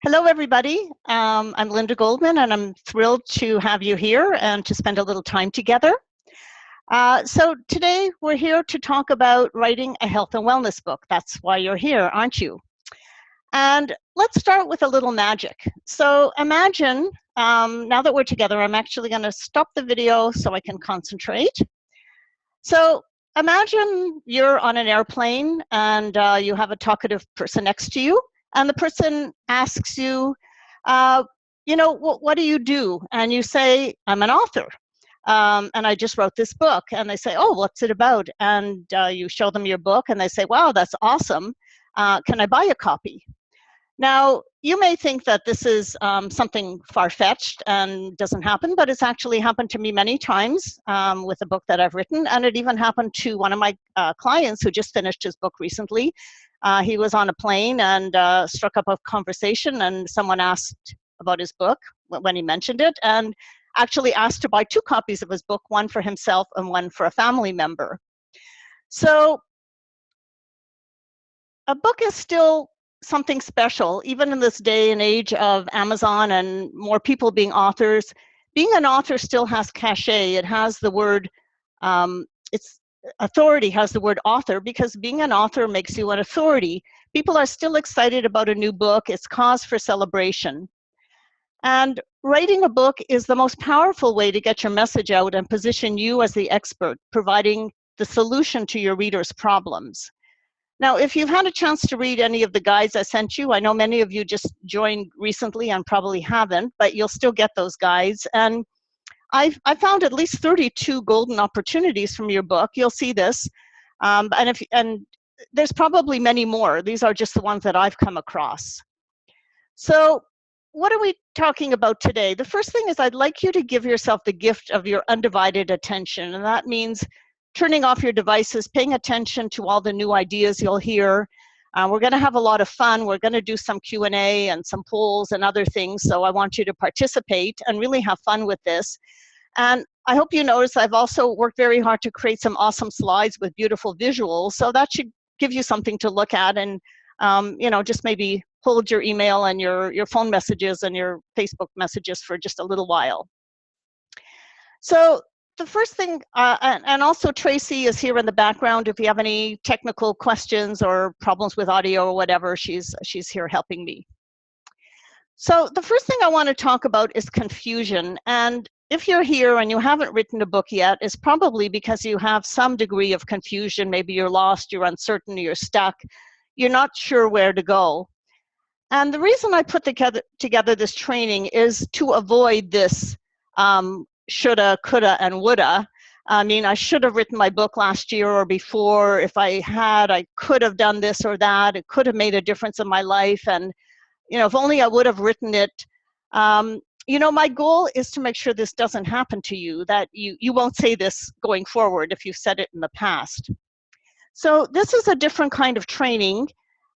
Hello, everybody. I'm Linda Goldman, and I'm thrilled to have you here and to spend a little time together. So today we're here to talk about writing a health and wellness book. That's why you're here, aren't you? And let's start with a little magic. So imagine, now that we're together, I'm actually going to stop the video so I can concentrate. So imagine you're on an airplane and you have a talkative person next to you, and the person asks you, what do you do? And you say, I'm an author. And I just wrote this book. And they say, oh, what's it about? And you show them your book and they say, wow, that's awesome. Can I buy a copy? Now, you may think that this is something far-fetched and doesn't happen, but it's actually happened to me many times with a book that I've written, and it even happened to one of my clients who just finished his book recently. He was on a plane and struck up a conversation, and someone asked about his book when he mentioned it, and actually asked to buy 2 copies of his book, one for himself and one for a family member. So a book is still something special, even in this day and age of Amazon and more people being authors. Being an author still has cachet. It has the word, its authority has the word author, because being an author makes you an authority. People are still excited about a new book. It's cause for celebration. And writing a book is the most powerful way to get your message out and position you as the expert, providing the solution to your readers' problems. Now, if you've had a chance to read any of the guides I sent you, I know many of you just joined recently and probably haven't, but you'll still get those guides. And I found at least 32 golden opportunities from your book. You'll see this. And there's probably many more. These are just the ones that I've come across. So what are we talking about today? The first thing is I'd like you to give yourself the gift of your undivided attention. And that means turning off your devices, paying attention to all the new ideas you'll hear. We're going to have a lot of fun. We're going to do some Q&A and some polls and other things. So I want you to participate and really have fun with this. And I hope you notice I've also worked very hard to create some awesome slides with beautiful visuals. So that should give you something to look at, and just maybe hold your email and your phone messages and your Facebook messages for just a little while. So the first thing, and also Tracy is here in the background. If you have any technical questions or problems with audio or whatever, she's here helping me. So the first thing I want to talk about is confusion. And if you're here and you haven't written a book yet, it's probably because you have some degree of confusion. Maybe you're lost, you're uncertain, you're stuck, you're not sure where to go. And the reason I put together this training is to avoid this shoulda, coulda, and woulda. I mean, I should have written my book last year or before. If I had, I could have done this or that. It could have made a difference in my life. And, if only I would have written it. My goal is to make sure this doesn't happen to you, that you won't say this going forward if you've said it in the past. So this is a different kind of training.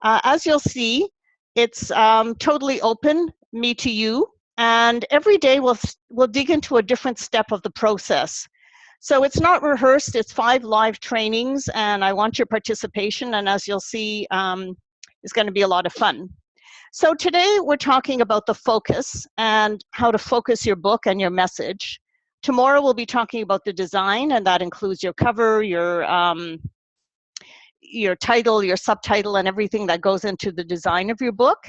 As you'll see, it's totally open, me to you. And every day we'll dig into a different step of the process. So it's not rehearsed, it's 5 live trainings, and I want your participation, and as you'll see, it's going to be a lot of fun. So today we're talking about the focus and how to focus your book and your message. Tomorrow we'll be talking about the design, and that includes your cover, your title, your subtitle, and everything that goes into the design of your book.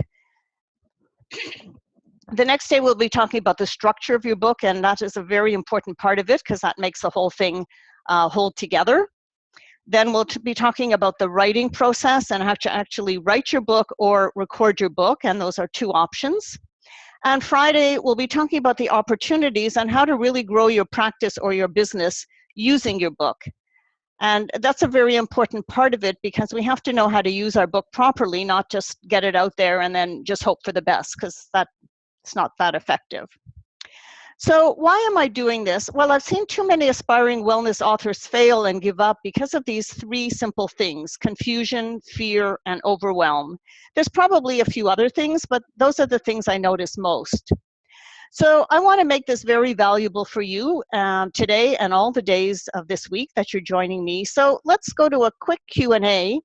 The next day we'll be talking about the structure of your book, and that is a very important part of it because that makes the whole thing hold together. Then we'll be talking about the writing process and how to actually write your book or record your book, and those are 2 options. And Friday we'll be talking about the opportunities and how to really grow your practice or your business using your book. And that's a very important part of it, because we have to know how to use our book properly, not just get it out there and then just hope for the best, because it's not that effective. So why am I doing this? Well, I've seen too many aspiring wellness authors fail and give up because of these 3 simple things: confusion, fear, and overwhelm. There's probably a few other things, but those are the things I notice most. So I want to make this very valuable for you today and all the days of this week that you're joining me. So let's go to a quick Q&A.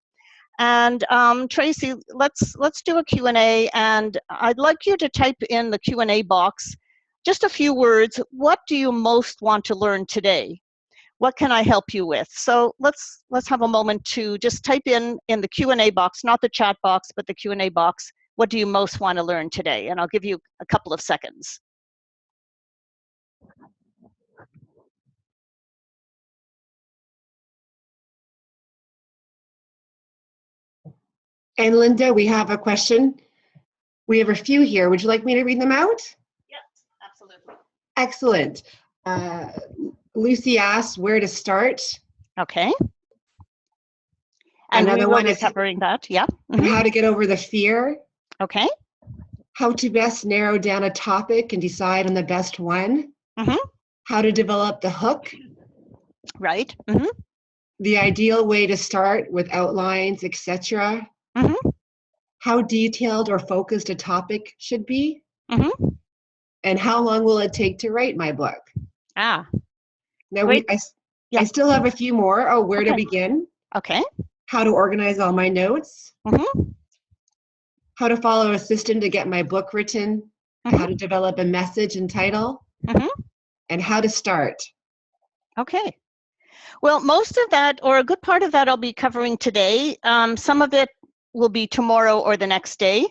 And Tracy, let's do a Q&A, and I'd like you to type in the Q&A box just a few words. What do you most want to learn today? What can I help you with? So let's have a moment to just type in the Q&A box, not the chat box, but the Q&A box. What do you most want to learn today? And I'll give you a couple of seconds. And Linda, we have a question. We have a few here. Would you like me to read them out? Yes, absolutely. Excellent. Lucy asks where to start. Okay. And another one is covering that, yeah. How to get over the fear. Okay. How to best narrow down a topic and decide on the best one. How to develop the hook. Right. The ideal way to start with outlines, etc. How detailed or focused a topic should be. And how long will it take to write my book? Now I still have a few more. Oh, where to begin? Okay. How to organize all my notes. How to follow a system to get my book written. How to develop a message and title. And how to start. Okay. Well, most of that, or a good part of that, I'll be covering today. Some of it will be tomorrow or the next day,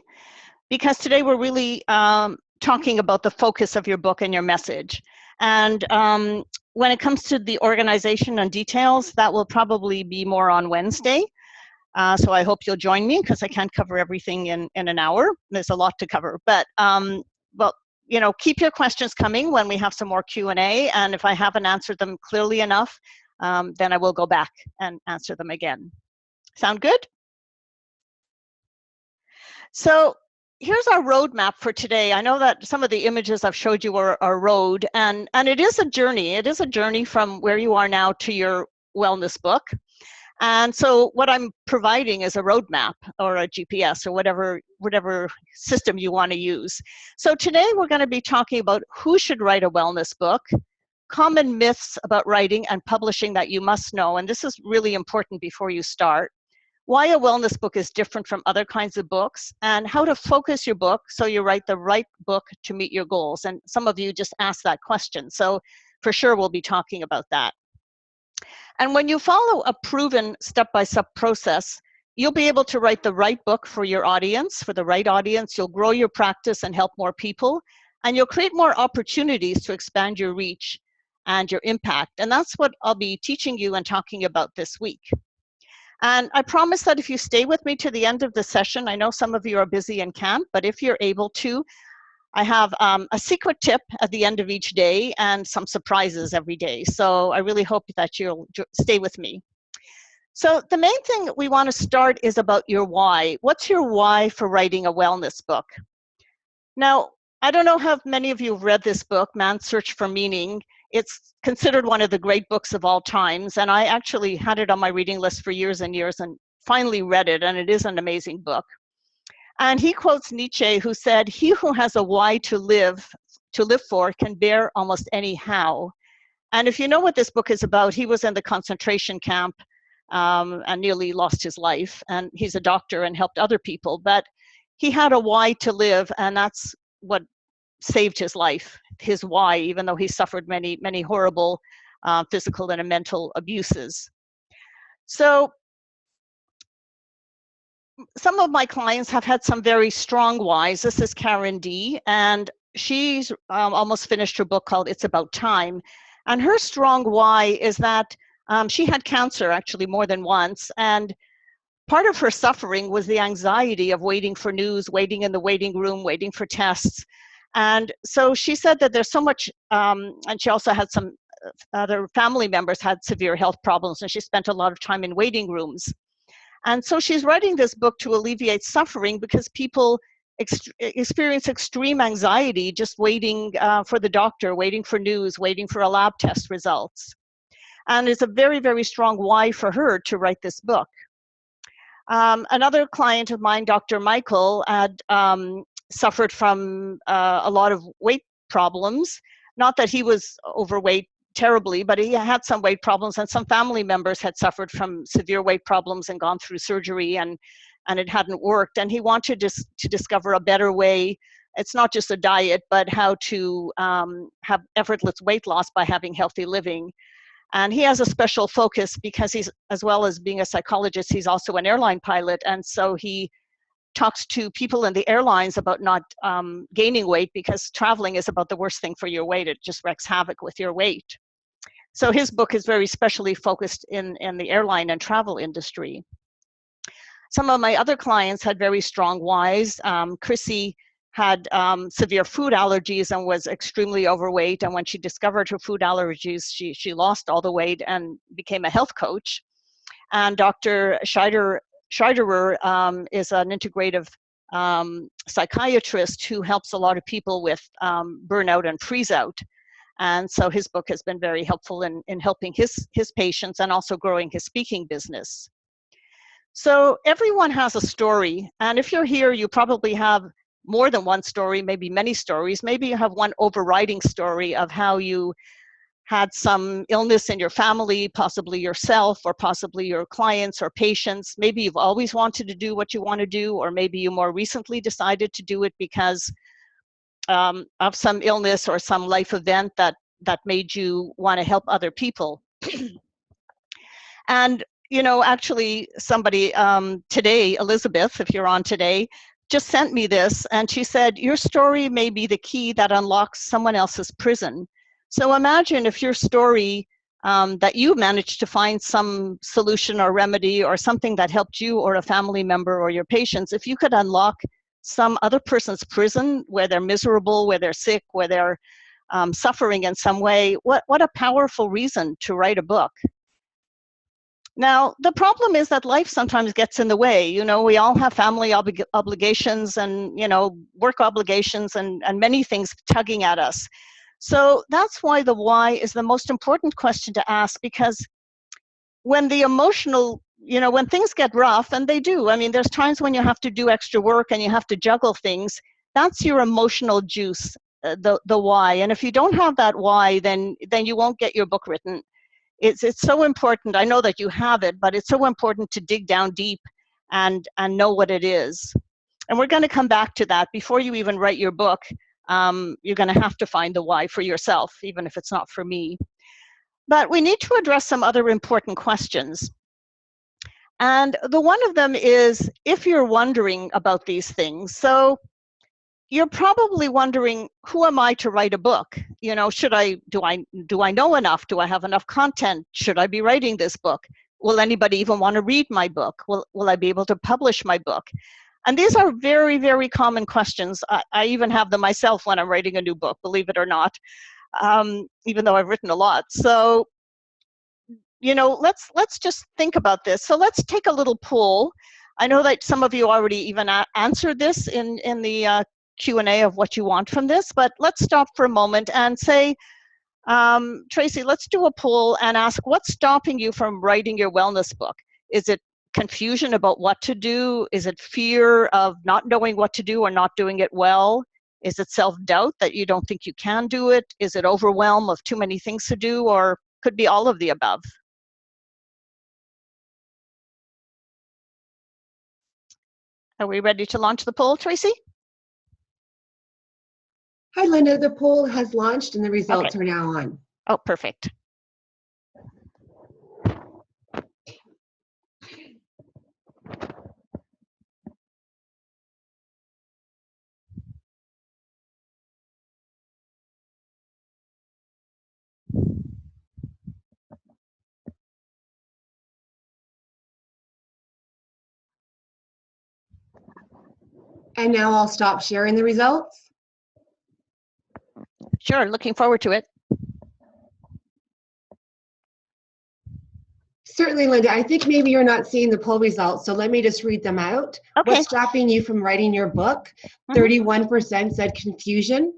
because today we're really talking about the focus of your book and your message. And when it comes to the organization and details, that will probably be more on Wednesday. So I hope you'll join me, because I can't cover everything in an hour. There's a lot to cover, but well, you know, keep your questions coming when we have some more Q&A, and if I haven't answered them clearly enough, then I will go back and answer them again. Sound good? So here's our roadmap for today. I know that some of the images I've showed you are a road, and it is a journey. It is a journey from where you are now to your wellness book. And so what I'm providing is a roadmap or a GPS or whatever system you want to use. So today we're going to be talking about who should write a wellness book, common myths about writing and publishing that you must know, and this is really important before you start, why a wellness book is different from other kinds of books, and how to focus your book so you write the right book to meet your goals. And some of you just asked that question, so for sure we'll be talking about that. And when you follow a proven step-by-step process, you'll be able to write the right book for your audience, for the right audience. You'll grow your practice and help more people, and you'll create more opportunities to expand your reach and your impact. And that's what I'll be teaching you and talking about this week. And I promise that if you stay with me to the end of the session, I know some of you are busy and can't, but if you're able to, I have a secret tip at the end of each day and some surprises every day. So I really hope that you'll stay with me. So the main thing we want to start is about your why. What's your why for writing a wellness book? Now, I don't know how many of you have read this book, Man's Search for Meaning. It's considered one of the great books of all times, and I actually had it on my reading list for years and years and finally read it, and it is an amazing book. And he quotes Nietzsche, who said, "He who has a why to live for can bear almost any how." And if you know what this book is about, he was in the concentration camp and nearly lost his life. And he's a doctor and helped other people, but he had a why to live, and that's what saved his life, his why, even though he suffered many, many horrible physical and mental abuses. So some of my clients have had some very strong whys. This is Karen D, and she's almost finished her book called It's About Time. And her strong why is that she had cancer actually more than once, and part of her suffering was the anxiety of waiting for news, waiting in the waiting room, waiting for tests. And so she said that there's so much, and she also had some other family members had severe health problems, and she spent a lot of time in waiting rooms. And so she's writing this book to alleviate suffering because people experience extreme anxiety just waiting for the doctor, waiting for news, waiting for a lab test results. And it's a very, very strong why for her to write this book. Another client of mine, Dr. Michael, had suffered from a lot of weight problems. Not that he was overweight terribly, but he had some weight problems, and some family members had suffered from severe weight problems and gone through surgery, and it hadn't worked. And he wanted to discover a better way. It's not just a diet, but how to have effortless weight loss by having healthy living. And he has a special focus because he's, as well as being a psychologist, he's also an airline pilot. And so he talks to people in the airlines about not gaining weight, because traveling is about the worst thing for your weight. It just wreaks havoc with your weight. So his book is very specially focused in the airline and travel industry. Some of my other clients had very strong whys. Chrissy had severe food allergies and was extremely overweight. And when she discovered her food allergies, she lost all the weight and became a health coach. And Dr. Scheiderer is an integrative psychiatrist who helps a lot of people with burnout and freeze out. And so his book has been very helpful in helping his patients and also growing his speaking business. So everyone has a story. And if you're here, you probably have more than one story, maybe many stories. Maybe you have one overriding story of how you had some illness in your family, possibly yourself, or possibly your clients or patients. Maybe you've always wanted to do what you want to do, or maybe you more recently decided to do it because of some illness or some life event that made you want to help other people. And, you know, actually somebody today, Elizabeth, if you're on today, just sent me this, and she said, your story may be the key that unlocks someone else's prison. So imagine if your story, that you managed to find some solution or remedy or something that helped you or a family member or your patients, if you could unlock some other person's prison where they're miserable, where they're sick, where they're suffering in some way, what a powerful reason to write a book. Now, the problem is that life sometimes gets in the way. You know, we all have family obligations and, you know, work obligations and many things tugging at us. So that's why the why is the most important question to ask, because when the emotional, you know, when things get rough, and they do, I mean, there's times when you have to do extra work and you have to juggle things, that's your emotional juice, the why. And if you don't have that why, then you won't get your book written. It's so important. I know that you have it, but it's so important to dig down deep and know what it is. And we're going to come back to that. Before you even write your book, you're going to have to find the why for yourself, even if it's not for me. But we need to address some other important questions. And the one of them is, if you're wondering about these things, so you're probably wondering, who am I to write a book? You know, do I know enough? Do I have enough content? Should I be writing this book? Will anybody even want to read my book? Will I be able to publish my book? And these are very, very common questions. I even have them myself when I'm writing a new book, believe it or not, even though I've written a lot. So, you know, let's just think about this. So let's take a little poll. I know that some of you already even answered this in the Q&A of what you want from this, but let's stop for a moment and say, Tracy, let's do a poll and ask, what's stopping you from writing your wellness book? Is it confusion about what to do? Is it fear of not knowing what to do or not doing it well? Is it self-doubt that you don't think you can do it? Is it overwhelm of too many things to do, or could be all of the above? Are we ready to launch the poll, Tracy? Hi, Linda. The poll has launched and the results are now on. Oh, perfect. And now I'll stop sharing the results. Sure, looking forward to it. Certainly, Linda. I think maybe you're not seeing the poll results, so let me just read them out. Okay. What's stopping you from writing your book? 31% said confusion.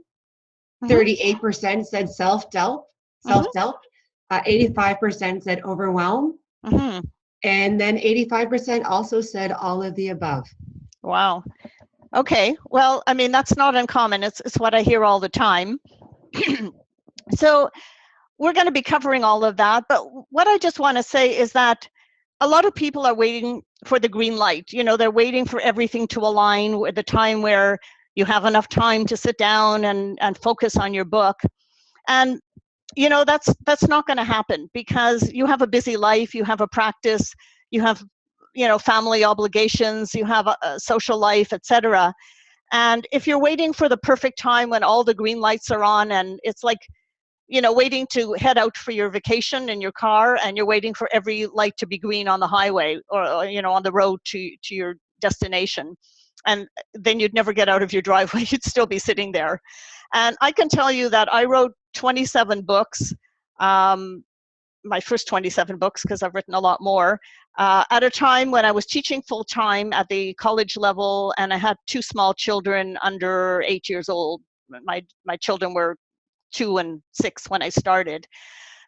38% said self-doubt. 85% said overwhelm. And then 85% also said all of the above. Wow. Okay. Well, I mean, that's not uncommon. It's what I hear all the time. So we're going to be covering all of that. But what I just want to say is that a lot of people are waiting for the green light. You know, they're waiting for everything to align with the time where you have enough time to sit down and focus on your book. And, you know, that's not going to happen, because you have a busy life, you have a practice, you have, you know, family obligations, you have a social life, etc. And if you're waiting for the perfect time when all the green lights are on, and it's like, you know, waiting to head out for your vacation in your car, and you're waiting for every light to be green on the highway, or you know, on the road to your destination, and then you'd never get out of your driveway, you'd still be sitting there. And I can tell you that I wrote 27 books, my first 27 books, because I've written a lot more, at a time when I was teaching full-time at the college level, and I had 2 small children under 8 years old. My children were 2 and 6 when I started.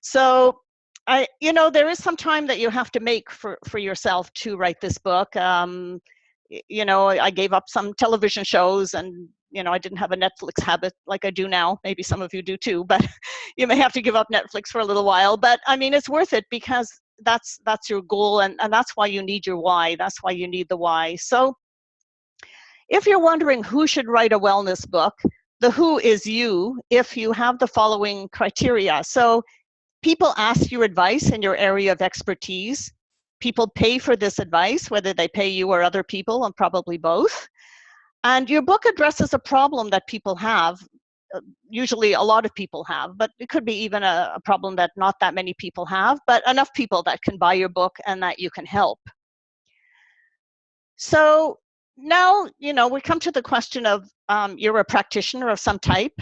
So you know, there is some time that you have to make for yourself to write this book. You know, I gave up some television shows, and, you know, I didn't have a Netflix habit like I do now. Maybe some of you do too, but you may have to give up Netflix for a little while. But I mean, it's worth it, because that's your goal, and that's why you need your why. That's why you need the why. So if you're wondering who should write a wellness book, the who is you, if you have the following criteria. So people ask you advice in your area of expertise. People pay for this advice, whether they pay you or other people, and probably both. And your book addresses a problem that people have, usually a lot of people have, but it could be even a problem that not that many people have, but enough people that can buy your book and that you can help. So now, you know, we come to the question of you're a practitioner of some type,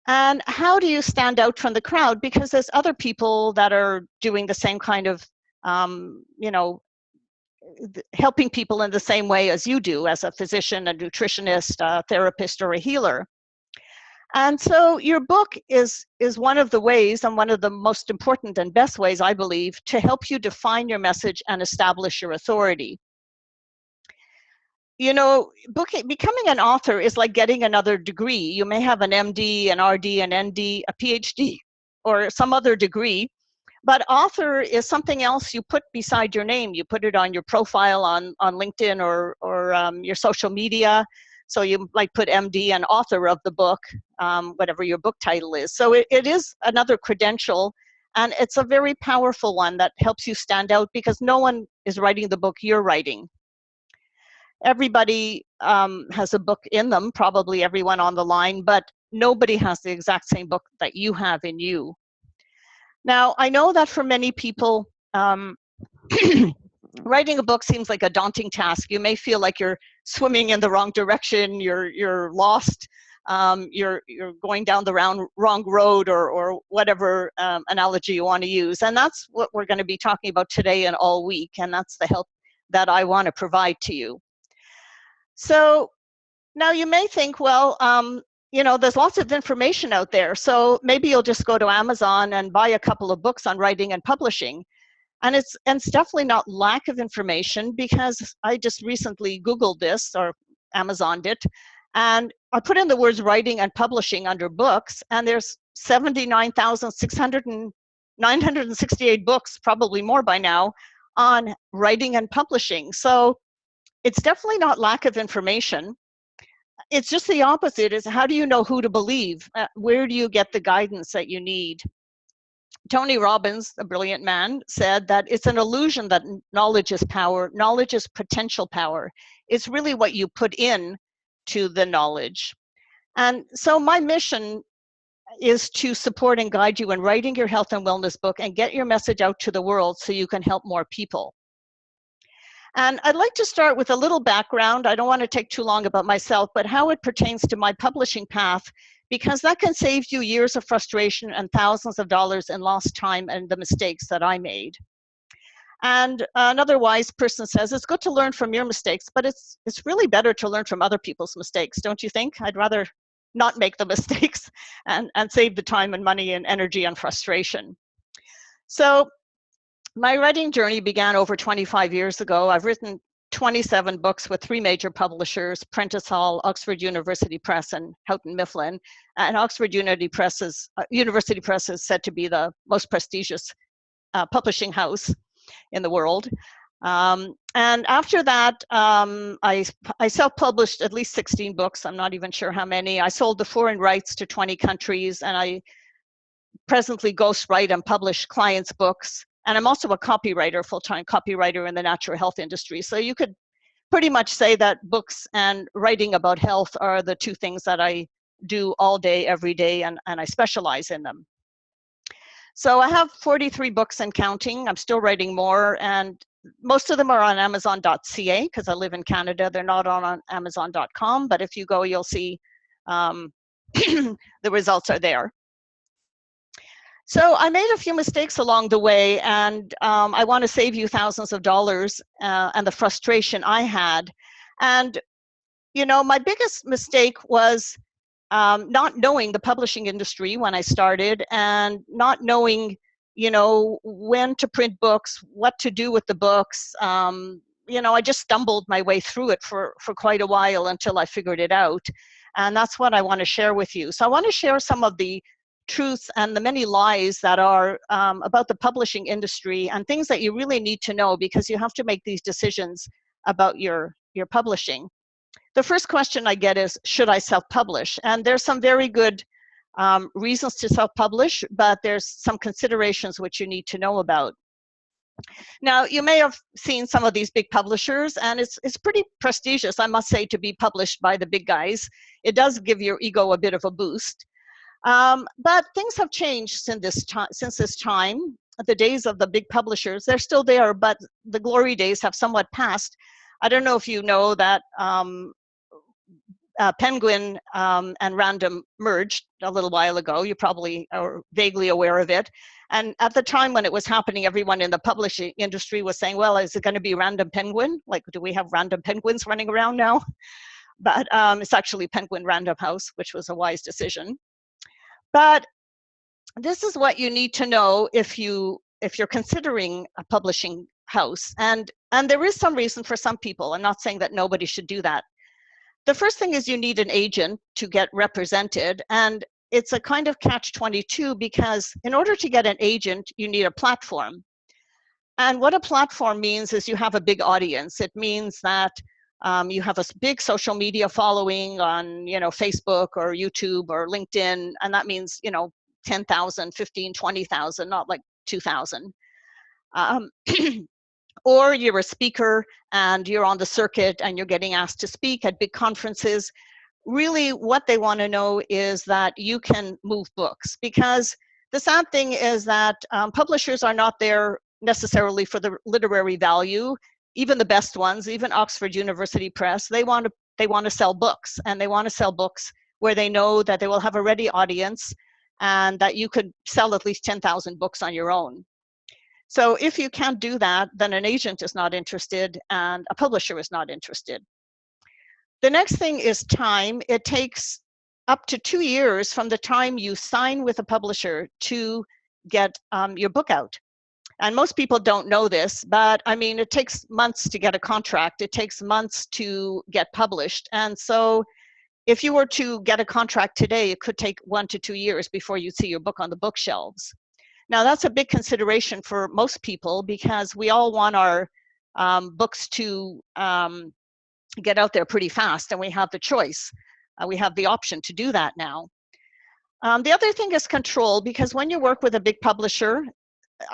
and how do you stand out from the crowd? Because there's other people that are doing the same kind of, you know, helping people in the same way as you do, as a physician, a nutritionist, a therapist, or a healer. And so your book is one of the ways, and one of the most important and best ways, I believe, to help you define your message and establish your authority. You know, becoming an author is like getting another degree. You may have an MD, an RD, an ND, a PhD, or some other degree, but author is something else you put beside your name. You put it on your profile on LinkedIn or your social media. So you might put MD and author of the book, whatever your book title is. So it is another credential, and it's a very powerful one that helps you stand out, because no one is writing the book you're writing. Everybody has a book in them, probably everyone on the line, but nobody has the exact same book that you have in you. Now, I know that for many people, writing a book seems like a daunting task. You may feel like you're swimming in the wrong direction, you're lost, you're going down the wrong road, or whatever analogy you want to use. And that's what we're going to be talking about today and all week, and that's the help that I want to provide to you. So now you may think, well, you know, there's lots of information out there, so maybe you'll just go to Amazon and buy a couple of books on writing and publishing. And it's definitely not lack of information, because I just recently Googled this, or Amazoned it, and I put in the words writing and publishing under books, and there's 79,968 books, probably more by now, on writing and publishing. So it's definitely not lack of information. It's just the opposite. Is how do you know who to believe? Where do you get the guidance that you need? Tony Robbins, a brilliant man, said that it's an illusion that knowledge is power. Knowledge is potential power. It's really what you put in to the knowledge. And so my mission is to support and guide you in writing your health and wellness book and get your message out to the world so you can help more people. And I'd like to start with a little background. I don't want to take too long about myself, but how it pertains to my publishing path, because that can save you years of frustration and thousands of dollars in lost time and the mistakes that I made. And another wise person says, it's good to learn from your mistakes, but it's really better to learn from other people's mistakes, don't you think? I'd rather not make the mistakes and save the time and money and energy and frustration. So my writing journey began over 25 years ago. I've written 27 books with 3 major publishers, Prentice Hall, Oxford University Press, and Houghton Mifflin. And Oxford University Press is said to be the most prestigious publishing house in the world. And after that, I self-published at least 16 books. I'm not even sure how many. I sold the foreign rights to 20 countries, and I presently ghostwrite and publish clients' books. And I'm also a copywriter, full-time copywriter in the natural health industry. So you could pretty much say that books and writing about health are the 2 things that I do all day, every day, and I specialize in them. So I have 43 books and counting. I'm still writing more, and most of them are on Amazon.ca because I live in Canada. They're not on Amazon.com, but if you go, you'll see the results are there. So I made a few mistakes along the way, and I want to save you thousands of dollars and the frustration I had. And, you know, my biggest mistake was not knowing the publishing industry when I started, and not knowing, you know, when to print books, what to do with the books. You know, I just stumbled my way through it for quite a while until I figured it out. And that's what I want to share with you. So I want to share some of the truths and the many lies that are about the publishing industry, and things that you really need to know because you have to make these decisions about your publishing. The first question I get is, should I self-publish? And there's some very good reasons to self-publish, but there's some considerations which you need to know about. Now, you may have seen some of these big publishers, and it's pretty prestigious, I must say, to be published by the big guys. It does give your ego a bit of a boost. But things have changed since this time. The days of the big publishers, they're still there, but the glory days have somewhat passed. I don't know if you know that Penguin and Random merged a little while ago. You probably are vaguely aware of it. And at the time when it was happening, everyone in the publishing industry was saying, well, is it going to be Random Penguin? Like, do we have random penguins running around now? But it's actually Penguin Random House, which was a wise decision. But this is what you need to know if you're considering a publishing house. And there is some reason for some people. I'm not saying that nobody should do that. The first thing is you need an agent to get represented. And it's a kind of catch-22 because in order to get an agent, you need a platform. And what a platform means is you have a big audience. It means that you have a big social media following on, you know, Facebook or YouTube or LinkedIn, and that means, you know, 10,000, 15, 20,000, not like 2,000. Or you're a speaker and you're on the circuit and you're getting asked to speak at big conferences. Really, what they want to know is that you can move books, because the sad thing is that publishers are not there necessarily for the literary value. Even the best ones, even Oxford University Press, they want to sell books, and they want to sell books where they know that they will have a ready audience and that you could sell at least 10,000 books on your own. So if you can't do that, then an agent is not interested and a publisher is not interested. The next thing is time. It takes up to 2 years from the time you sign with a publisher to get your book out. And most people don't know this, but I mean, it takes months to get a contract. It takes months to get published. And so if you were to get a contract today, it could take 1 to 2 years before you see your book on the bookshelves. Now, that's a big consideration for most people because we all want our books to get out there pretty fast, and we have the choice. We have the option to do that now. The other thing is control, because when you work with a big publisher,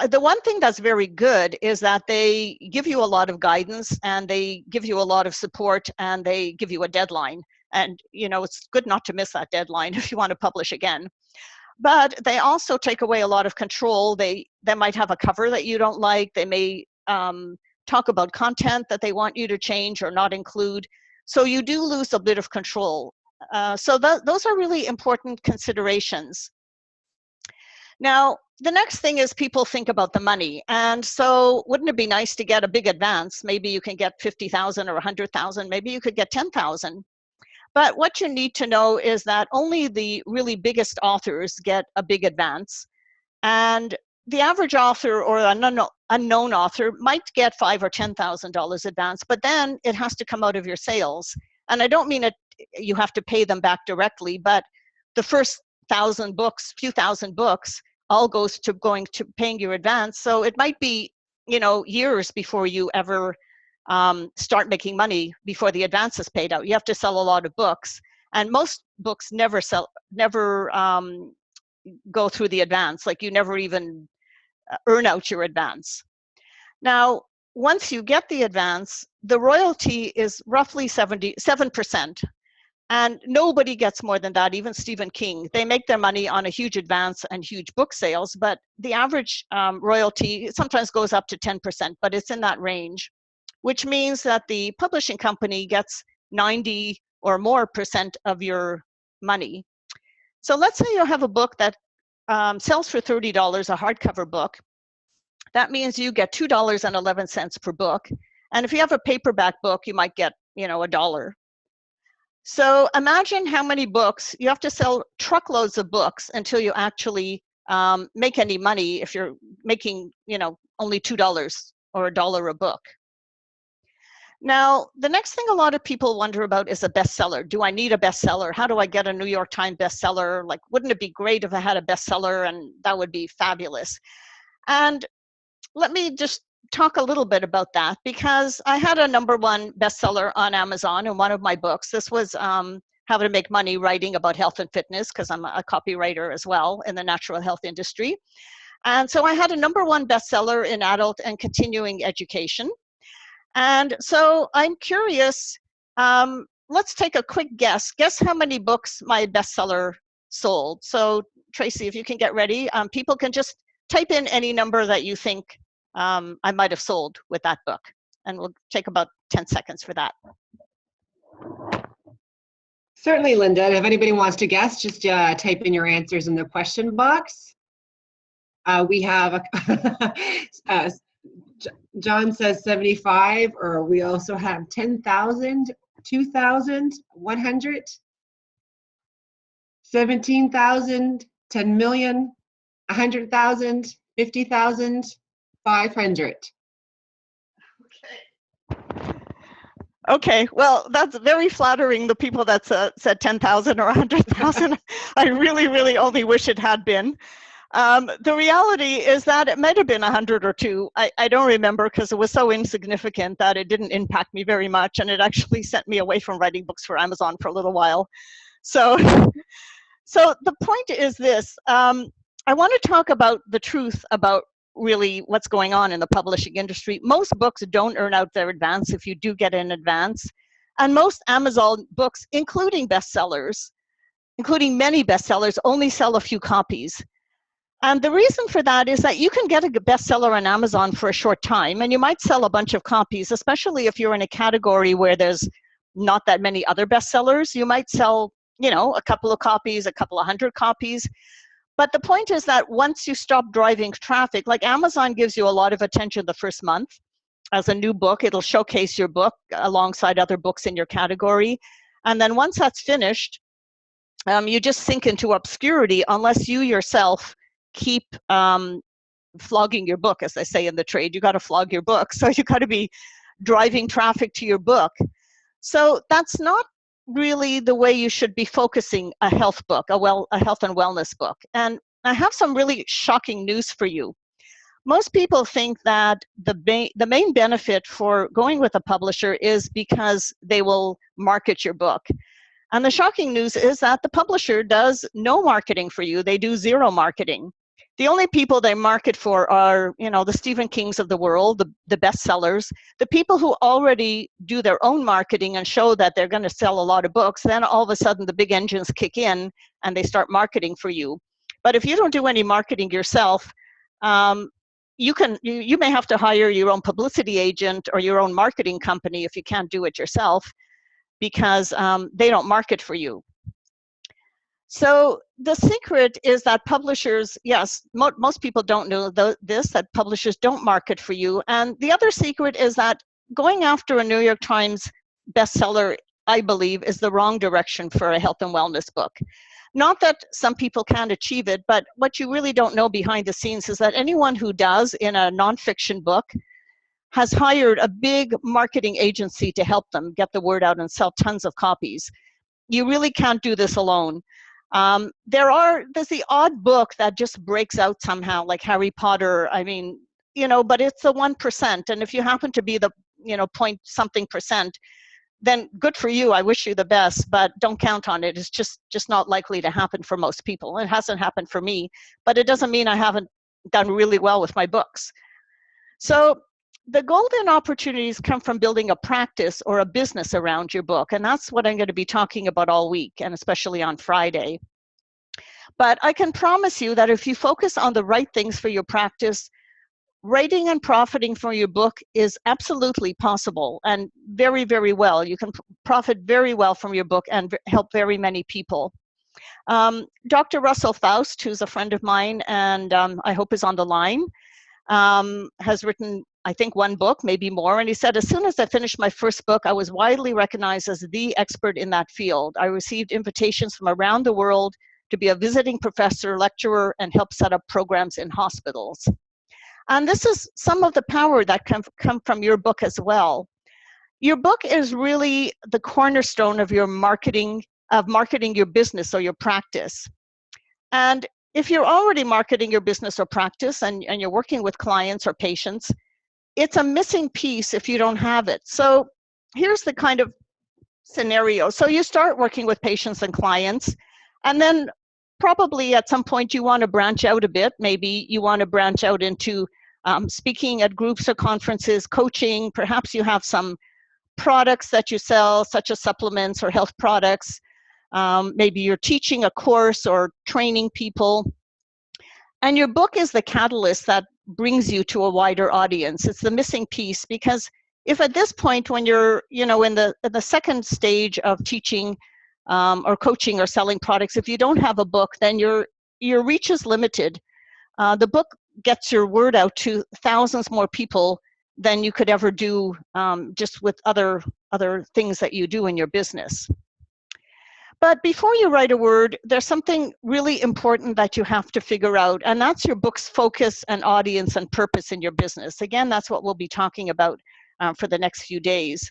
the one thing that's very good is that they give you a lot of guidance and they give you a lot of support and they give you a deadline. And, you know, it's good not to miss that deadline if you want to publish again. But they also take away a lot of control. They might have a cover that you don't like. They may talk about content that they want you to change or not include. So you do lose a bit of control. So those are really important considerations. Now, the next thing is people think about the money. And so wouldn't it be nice to get a big advance? Maybe you can get 50,000 or 100,000. Maybe you could get 10,000. But what you need to know is that only the really biggest authors get a big advance. And the average author or an unknown author might get $5,000 or $10,000 advance, but then it has to come out of your sales. And I don't mean it, you have to pay them back directly, but the first few thousand books all goes to paying your advance. So it might be, years before you ever start making money before the advance is paid out. You have to sell a lot of books, and most books never go through the advance. Like, you never even earn out your advance. Now, once you get the advance, the royalty is roughly 77%. And nobody gets more than that, even Stephen King. They make their money on a huge advance and huge book sales, but the average royalty sometimes goes up to 10%, but it's in that range, which means that the publishing company gets 90 or more % of your money. So let's say you have a book that sells for $30, a hardcover book. That means you get $2.11 per book. And if you have a paperback book, you might get, $1. So imagine how many books. You have to sell truckloads of books until you actually make any money, if you're making, only $2 or $1 a book. Now, the next thing a lot of people wonder about is a bestseller. Do I need a bestseller? How do I get a New York Times bestseller? Like, wouldn't it be great if I had a bestseller, and that would be fabulous? And let me just talk a little bit about that, because I had a #1 bestseller on Amazon in one of my books. This was How to Make Money Writing About Health and Fitness, because I'm a copywriter as well in the natural health industry. And so I had a #1 bestseller in adult and continuing education. And so I'm curious, let's take a quick guess. Guess how many books my bestseller sold. So Tracy, if you can get ready, people can just type in any number that you think I might have sold with that book. And we'll take about 10 seconds for that. Certainly, Linda. If anybody wants to guess, just type in your answers in the question box. We have John says 75, or we also have 10,000, 2,000, 100, 17,000, 10 million, 100,000, 50,000, 500. Okay, well, that's very flattering, the people that said 10,000 or 100,000. I really, really only wish it had been. The reality is that it might have been 100 or 2. I don't remember, because it was so insignificant that it didn't impact me very much, and it actually sent me away from writing books for Amazon for a little while. So the point is this. I want to talk about the truth about really what's going on in the publishing industry. Most books don't earn out their advance if you do get an advance. And most Amazon books, including bestsellers, including many bestsellers, only sell a few copies. And the reason for that is that you can get a bestseller on Amazon for a short time, and you might sell a bunch of copies, especially if you're in a category where there's not that many other bestsellers. You might sell, a couple of copies, a couple of 100 copies. But the point is that once you stop driving traffic, like Amazon gives you a lot of attention the first month as a new book. It'll showcase your book alongside other books in your category. And then once that's finished, you just sink into obscurity unless you yourself keep flogging your book, as they say in the trade. You got to flog your book. So you got to be driving traffic to your book. So that's not really the way you should be focusing a health book, a health and wellness book. And I have some really shocking news for you. Most people think that the main benefit for going with a publisher is because they will market your book. And the shocking news is that the publisher does no marketing for you. They do zero marketing. The only people they market for are, the Stephen Kings of the world, the bestsellers, the people who already do their own marketing and show that they're going to sell a lot of books. Then all of a sudden the big engines kick in and they start marketing for you. But if you don't do any marketing yourself, you may have to hire your own publicity agent or your own marketing company if you can't do it yourself, because they don't market for you. So the secret is that publishers, yes, most people don't know that publishers don't market for you. And the other secret is that going after a New York Times bestseller, I believe, is the wrong direction for a health and wellness book. Not that some people can't achieve it, but what you really don't know behind the scenes is that anyone who does in a nonfiction book has hired a big marketing agency to help them get the word out and sell tons of copies. You really can't do this alone. There's the odd book that just breaks out somehow, like Harry Potter. I mean, but it's the 1%. And if you happen to be the, point something percent, then good for you. I wish you the best, but don't count on it. It's just not likely to happen for most people. It hasn't happened for me, but it doesn't mean I haven't done really well with my books. So the golden opportunities come from building a practice or a business around your book. And that's what I'm going to be talking about all week, and especially on Friday. But I can promise you that if you focus on the right things for your practice, writing and profiting from your book is absolutely possible, and very, very well. You can profit very well from your book and help very many people. Dr. Russell Faust, who's a friend of mine and I hope is on the line, has written, I think, one book, maybe more. And he said, as soon as I finished my first book, I was widely recognized as the expert in that field. I received invitations from around the world to be a visiting professor, lecturer, and help set up programs in hospitals. And this is some of the power that come from your book as well. Your book is really the cornerstone of your marketing your business or your practice. And if you're already marketing your business or practice and you're working with clients or patients, it's a missing piece if you don't have it. So here's the kind of scenario. So you start working with patients and clients, and then probably at some point you want to branch out a bit. Maybe you want to branch out into speaking at groups or conferences, coaching. Perhaps you have some products that you sell, such as supplements or health products. Maybe you're teaching a course or training people. And your book is the catalyst that brings you to a wider audience. It's the missing piece, because if at this point, when you're in the second stage of teaching or coaching or selling products, if you don't have a book, then your reach is limited. The book gets your word out to thousands more people than you could ever do just with other things that you do in your business. But before you write a word, there's something really important that you have to figure out, and that's your book's focus and audience and purpose in your business. Again, that's what we'll be talking about for the next few days.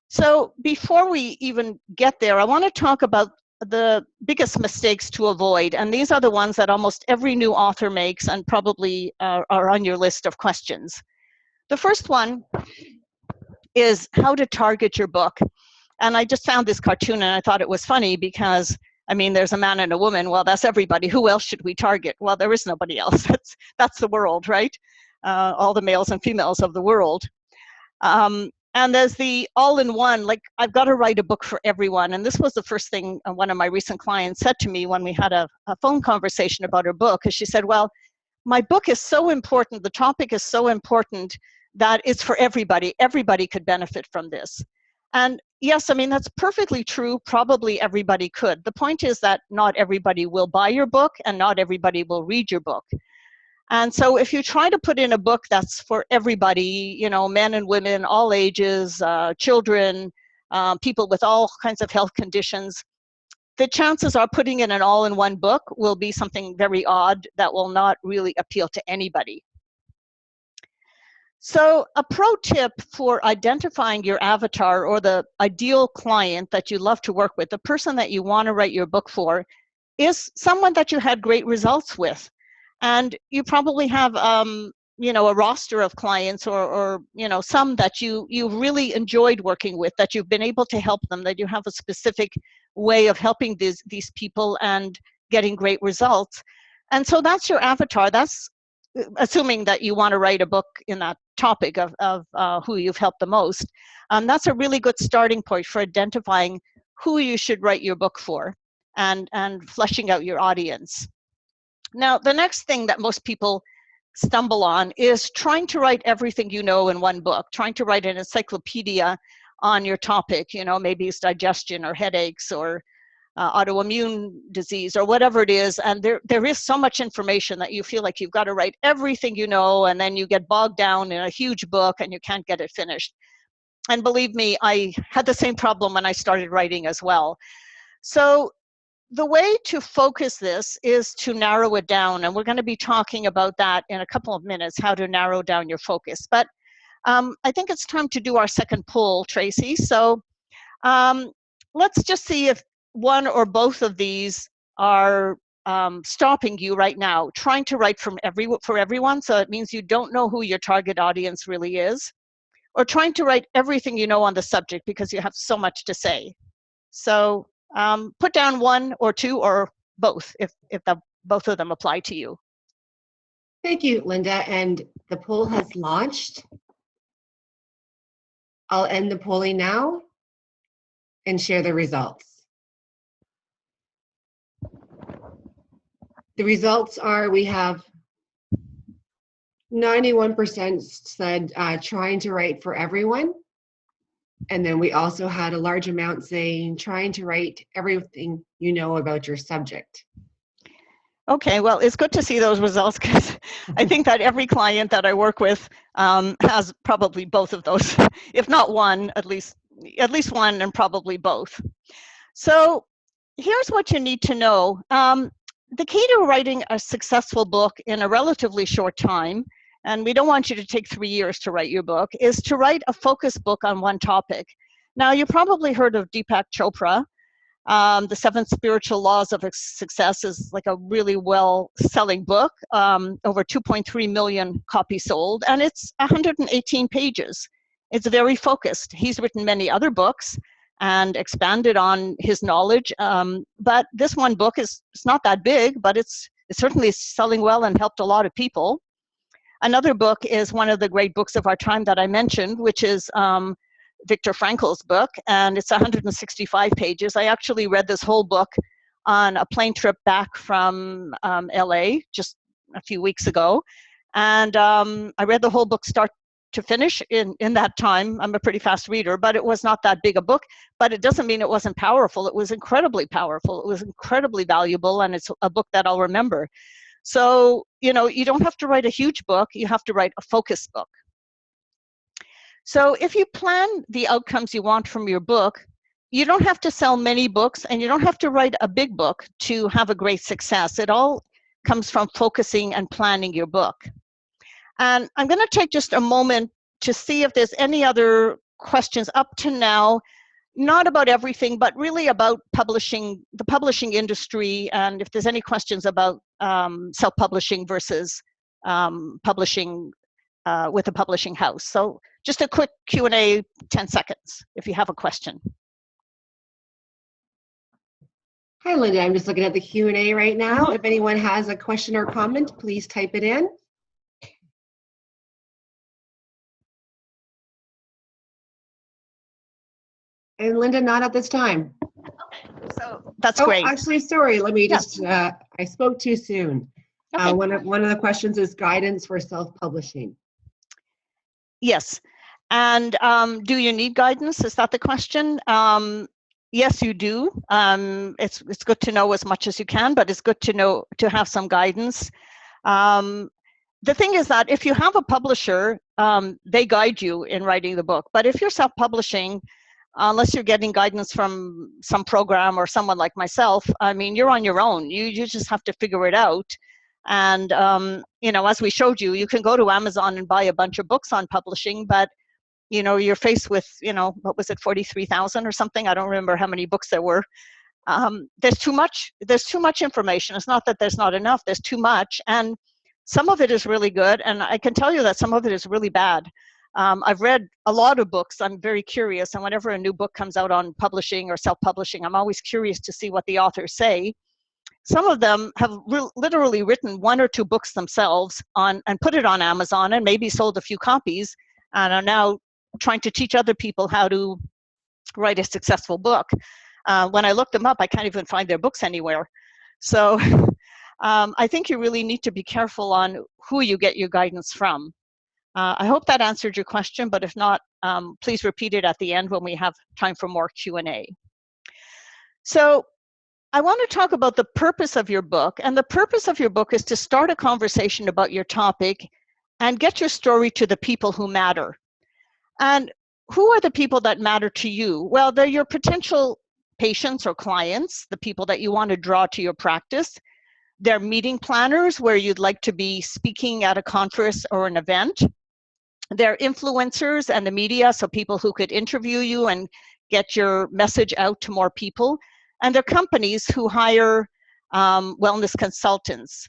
So before we even get there, I want to talk about the biggest mistakes to avoid, and these are the ones that almost every new author makes and probably are on your list of questions. The first one is how to target your book. And I just found this cartoon and I thought it was funny because, I mean, there's a man and a woman. Well, that's everybody. Who else should we target? Well, there is nobody else. That's the world, right? All the males and females of the world. And there's the all-in-one, like, I've got to write a book for everyone. And this was the first thing one of my recent clients said to me when we had a phone conversation about her book. Because she said, well, my book is so important, the topic is so important that it's for everybody. Everybody could benefit from this. And yes, I mean, that's perfectly true. Probably everybody could. The point is that not everybody will buy your book and not everybody will read your book. And so if you try to put in a book that's for everybody, men and women, all ages, children, people with all kinds of health conditions, the chances are putting in an all-in-one book will be something very odd that will not really appeal to anybody. So a pro tip for identifying your avatar or the ideal client that you love to work with, the person that you want to write your book for, is someone that you had great results with. And you probably have, a roster of clients or some that you really enjoyed working with, that you've been able to help them, that you have a specific way of helping these people and getting great results. And so that's your avatar. That's assuming that you want to write a book in that topic of who you've helped the most. That's a really good starting point for identifying who you should write your book for and fleshing out your audience. Now, the next thing that most people stumble on is trying to write everything you know in one book, trying to write an encyclopedia on your topic. Maybe it's digestion or headaches or autoimmune disease or whatever it is, and there is so much information that you feel like you've got to write everything you know, and then you get bogged down in a huge book and you can't get it finished. And believe me, I had the same problem when I started writing as well. So the way to focus this is to narrow it down, and we're going to be talking about that in a couple of minutes, how to narrow down your focus. But I think it's time to do our second poll, Tracy. So let's just see if one or both of these are stopping you right now, trying to write for everyone. So it means you don't know who your target audience really is, or trying to write everything you know on the subject because you have so much to say. So put down one or two or both if both of them apply to you. Thank you, Linda. And the poll has launched. I'll end the polling now and share the results. The results are, we have 91% said trying to write for everyone. And then we also had a large amount saying trying to write everything you know about your subject. Okay, well, it's good to see those results because I think that every client that I work with has probably both of those, if not one, at least one, and probably both. So here's what you need to know. The key to writing a successful book in a relatively short time, and we don't want you to take 3 years to write your book, is to write a focus book on one topic. Now, you probably heard of Deepak Chopra. The 7 Spiritual Laws of Success is like a really well-selling book, over 2.3 million copies sold, and it's 118 pages. It's very focused. He's written many other books and expanded on his knowledge, but this one book it's not that big, but it's certainly selling well and helped a lot of people. Another book is one of the great books of our time that I mentioned, which is Viktor Frankl's book, and it's 165 pages. I actually read this whole book on a plane trip back from LA just a few weeks ago, and I read the whole book start to finish in that time. I'm a pretty fast reader, but it was not that big a book, but it doesn't mean it wasn't powerful. It was incredibly powerful. It was incredibly valuable, and it's a book that I'll remember. So, you know, you don't have to write a huge book, you have to write a focus book. So if you plan the outcomes you want from your book, you don't have to sell many books, and you don't have to write a big book to have a great success. It all comes from focusing and planning your book. And I'm going to take just a moment to see if there's any other questions up to now, not about everything, but really about publishing, the publishing industry, and if there's any questions about self-publishing versus publishing with a publishing house. So just a quick Q&A, 10 seconds, if you have a question. Hi, Linda. I'm just looking at the Q&A right now. If anyone has a question or comment, please type it in. And Linda, not at this time. Okay, so that's great. Actually, sorry. Let me just, I spoke too soon. Okay. One of the questions is guidance for self-publishing. Yes. And do you need guidance? Is that the question? Yes, you do. It's good to know as much as you can, but it's good to know to have some guidance. The thing is that if you have a publisher, they guide you in writing the book. But if you're self-publishing, unless you're getting guidance from some program or someone like myself, I mean, you're on your own. You just have to figure it out. And, you know, as we showed you, you can go to Amazon and buy a bunch of books on publishing, but, you know, you're faced with, you know, what was it, 43,000 or something? I don't remember how many books there were. There's too much information. It's not that there's not enough, there's too much. And some of it is really good. And I can tell you that some of it is really bad. I've read a lot of books. I'm very curious. And whenever a new book comes out on publishing or self-publishing, I'm always curious to see what the authors say. Some of them have literally written 1 or 2 books themselves and put it on Amazon and maybe sold a few copies and are now trying to teach other people how to write a successful book. When I look them up, I can't even find their books anywhere. So I think you really need to be careful on who you get your guidance from. I hope that answered your question, but if not, please repeat it at the end when we have time for more Q&A. So I want to talk about the purpose of your book, and the purpose of your book is to start a conversation about your topic and get your story to the people who matter. And who are the people that matter to you? Well, they're your potential patients or clients, the people that you want to draw to your practice. They're meeting planners where you'd like to be speaking at a conference or an event. They're influencers and the media, so people who could interview you and get your message out to more people. And they're companies who hire wellness consultants.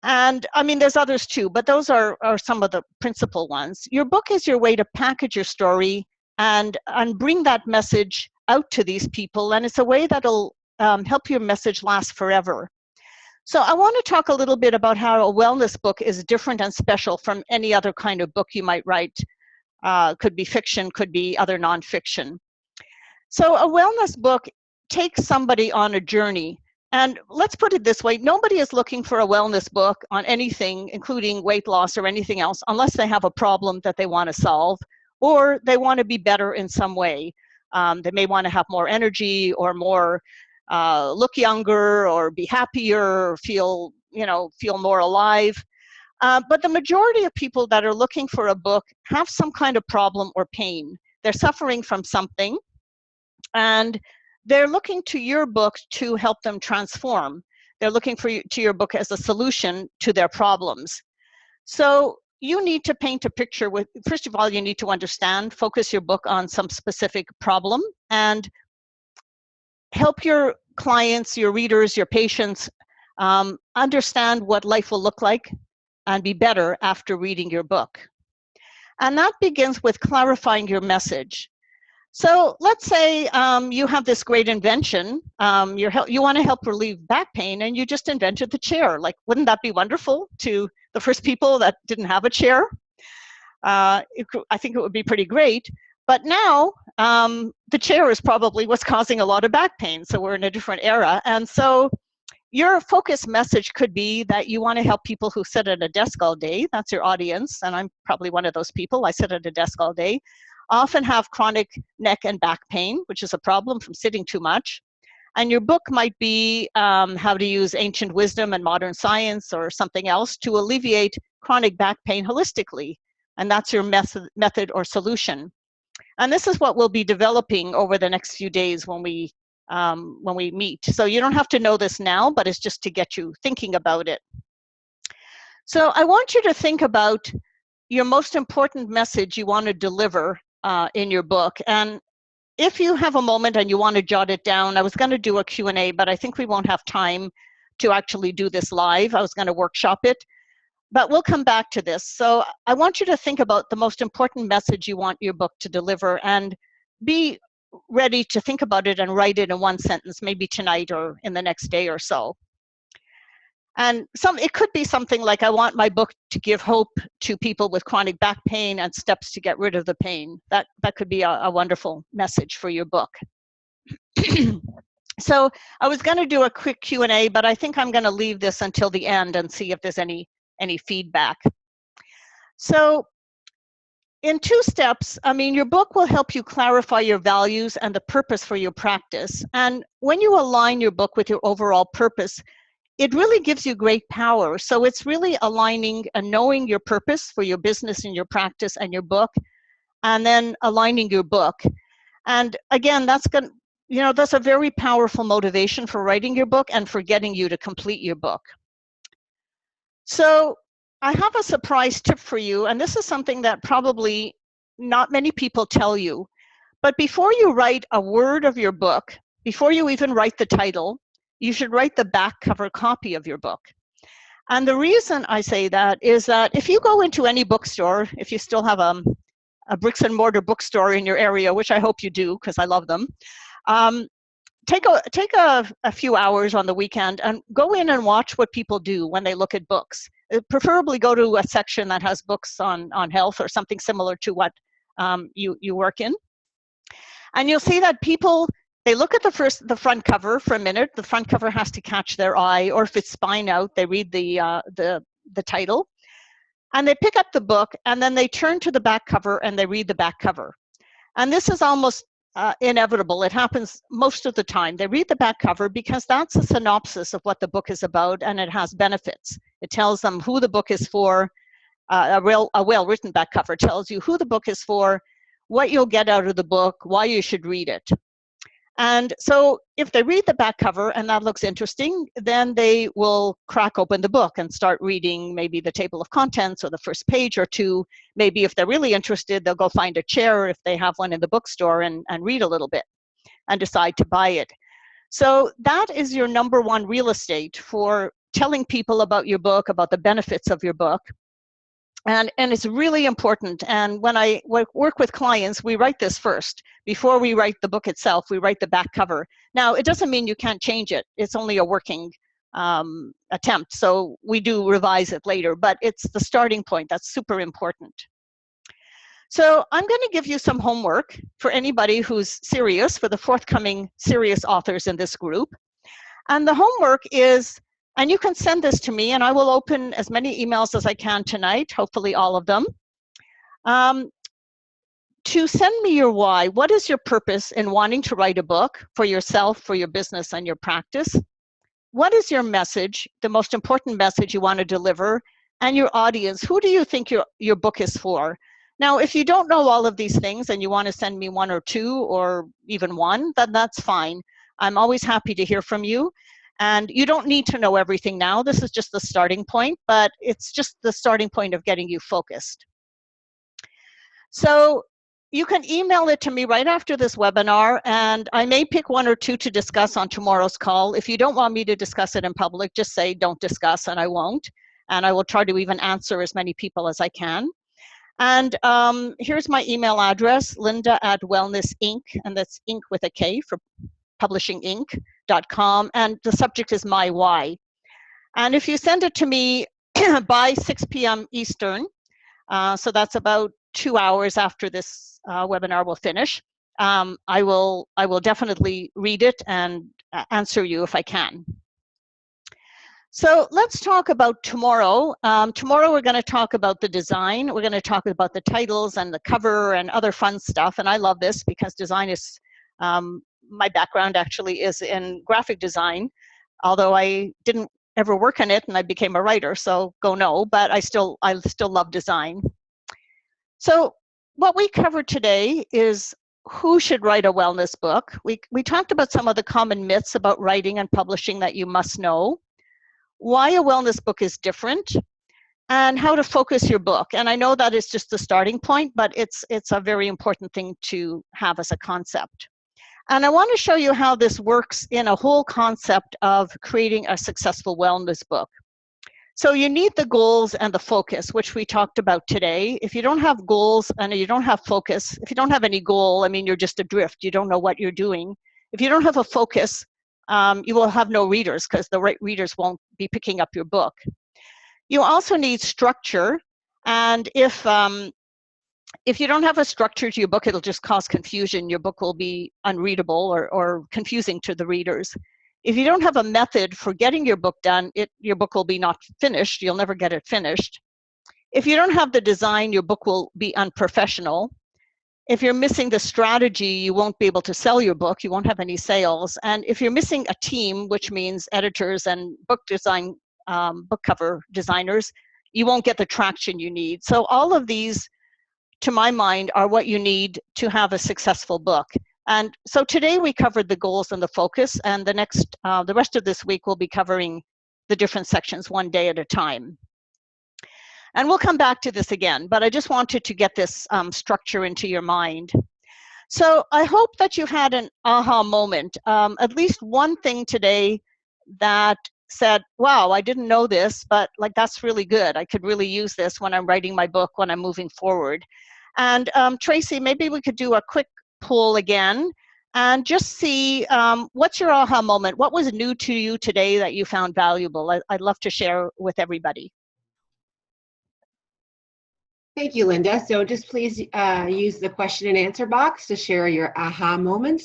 And I mean, there's others too, but those are some of the principal ones. Your book is your way to package your story and bring that message out to these people. And it's a way that'll help your message last forever. So I want to talk a little bit about how a wellness book is different and special from any other kind of book you might write. Could be fiction, could be other nonfiction. So a wellness book takes somebody on a journey. And let's put it this way, nobody is looking for a wellness book on anything, including weight loss or anything else, unless they have a problem that they want to solve, or they want to be better in some way. They may want to have more energy or more look younger or be happier or feel more alive. But the majority of people that are looking for a book have some kind of problem or pain. They're suffering from something, and they're looking to your book to help them transform. They're looking to your book as a solution to their problems. So you need to paint a picture with, first of all, you need to focus your book on some specific problem, and help your clients, your readers, your patients understand what life will look like and be better after reading your book. And that begins with clarifying your message. So let's say you have this great invention, you want to help relieve back pain, and you just invented the chair. Like, wouldn't that be wonderful to the first people that didn't have a chair? I think it would be pretty great. But now the chair is probably what's causing a lot of back pain. So we're in a different era. And so your focus message could be that you want to help people who sit at a desk all day. That's your audience. And I'm probably one of those people. I sit at a desk all day. Often have chronic neck and back pain, which is a problem from sitting too much. And your book might be how to use ancient wisdom and modern science or something else to alleviate chronic back pain holistically. And that's your method or solution. And this is what we'll be developing over the next few days when we meet. So you don't have to know this now, but it's just to get you thinking about it. So I want you to think about your most important message you want to deliver in your book. And if you have a moment and you want to jot it down, I was going to do a Q&A, but I think we won't have time to actually do this live. I was going to workshop it, but we'll come back to this. So I want you to think about the most important message you want your book to deliver, and be ready to think about it and write it in one sentence, maybe tonight or in the next day or so. And it could be something like, I want my book to give hope to people with chronic back pain and steps to get rid of the pain. That could be a wonderful message for your book. So I was going to do a quick Q&A, but I think I'm going to leave this until the end and see if there's any feedback. So in 2 steps, I mean, your book will help you clarify your values and the purpose for your practice. And when you align your book with your overall purpose, it really gives you great power. So it's really aligning and knowing your purpose for your business and your practice and your book, and then aligning your book. And again, that's a very powerful motivation for writing your book and for getting you to complete your book. So I have a surprise tip for you, and this is something that probably not many people tell you. But before you write a word of your book, before you even write the title, you should write the back cover copy of your book. And the reason I say that is that if you go into any bookstore, if you still have a bricks and mortar bookstore in your area, which I hope you do because I love them, take a few hours on the weekend and go in and watch what people do when they look at books. Preferably go to a section that has books on health or something similar to what you work in. And you'll see that people, they look at the front cover for a minute. The front cover has to catch their eye, or if it's spine out, they read the title, and they pick up the book, and then they turn to the back cover and they read the back cover. And this is almost inevitable. It happens most of the time. They read the back cover because that's a synopsis of what the book is about, and it has benefits. It tells them who the book is for. A well-written back cover tells you who the book is for, what you'll get out of the book, why you should read it. And so if they read the back cover and that looks interesting, then they will crack open the book and start reading maybe the table of contents or the first page or two. Maybe if they're really interested, they'll go find a chair if they have one in the bookstore and read a little bit and decide to buy it. So that is your number one real estate for telling people about your book, about the benefits of your book. And it's really important. And when I work with clients, we write this first. Before we write the book itself, we write the back cover. Now, it doesn't mean you can't change it. It's only a working attempt. So we do revise it later, but it's the starting point. That's super important. So I'm going to give you some homework for anybody who's serious, for the forthcoming serious authors in this group. And the homework is, and you can send this to me, and I will open as many emails as I can tonight, hopefully all of them, to send me your why. What is your purpose in wanting to write a book for yourself, for your business, and your practice? What is your message, the most important message you want to deliver, and your audience? Who do you think your book is for? Now, if you don't know all of these things and you want to send me one or two or even one, then that's fine. I'm always happy to hear from you. And you don't need to know everything now. This is just the starting point, but it's just the starting point of getting you focused. So you can email it to me right after this webinar, and I may pick one or two to discuss on tomorrow's call. If you don't want me to discuss it in public, just say don't discuss, and I won't. And I will try to even answer as many people as I can. And here's my email address, linda@wellnessinc, and that's Inc with a K for publishinginc.com, and the subject is my why. And if you send it to me by 6 p.m. Eastern, so that's about 2 hours after this webinar will finish, I will definitely read it and answer you if I can. So let's talk about tomorrow. Tomorrow we're going to talk about the design. We're going to talk about the titles and the cover and other fun stuff. And I love this because design is, my background actually is in graphic design, although I didn't ever work in it and I became a writer, so go no, but I still love design. So what we covered today is who should write a wellness book. We talked about some of the common myths about writing and publishing that you must know, why a wellness book is different, and how to focus your book. And I know that is just the starting point, but it's a very important thing to have as a concept. And I want to show you how this works in a whole concept of creating a successful wellness book. So you need the goals and the focus, which we talked about today. If you don't have goals and you don't have focus, if you don't have any goal, I mean, you're just adrift. You don't know what you're doing. If you don't have a focus, you will have no readers because the right readers won't be picking up your book. You also need structure, and if you don't have a structure to your book, it'll just cause confusion. Your book will be unreadable or confusing to the readers. If you don't have a method for getting your book done, your book will be not finished. You'll never get it finished. If you don't have the design, your book will be unprofessional. If you're missing the strategy, you won't be able to sell your book. You won't have any sales. And if you're missing a team, which means editors and book design, book cover designers, you won't get the traction you need. So all of these, to my mind, are what you need to have a successful book. And so today we covered the goals and the focus, and the rest of this week we'll be covering the different sections one day at a time. And we'll come back to this again, but I just wanted to get this structure into your mind. So I hope that you had an aha moment, at least one thing today that said, wow, I didn't know this, but like that's really good. I could really use this when I'm writing my book, when I'm moving forward. And Tracy, maybe we could do a quick poll again and just see what's your aha moment? What was new to you today that you found valuable? I'd love to share with everybody. Thank you, Linda. So just please use the question and answer box to share your aha moment.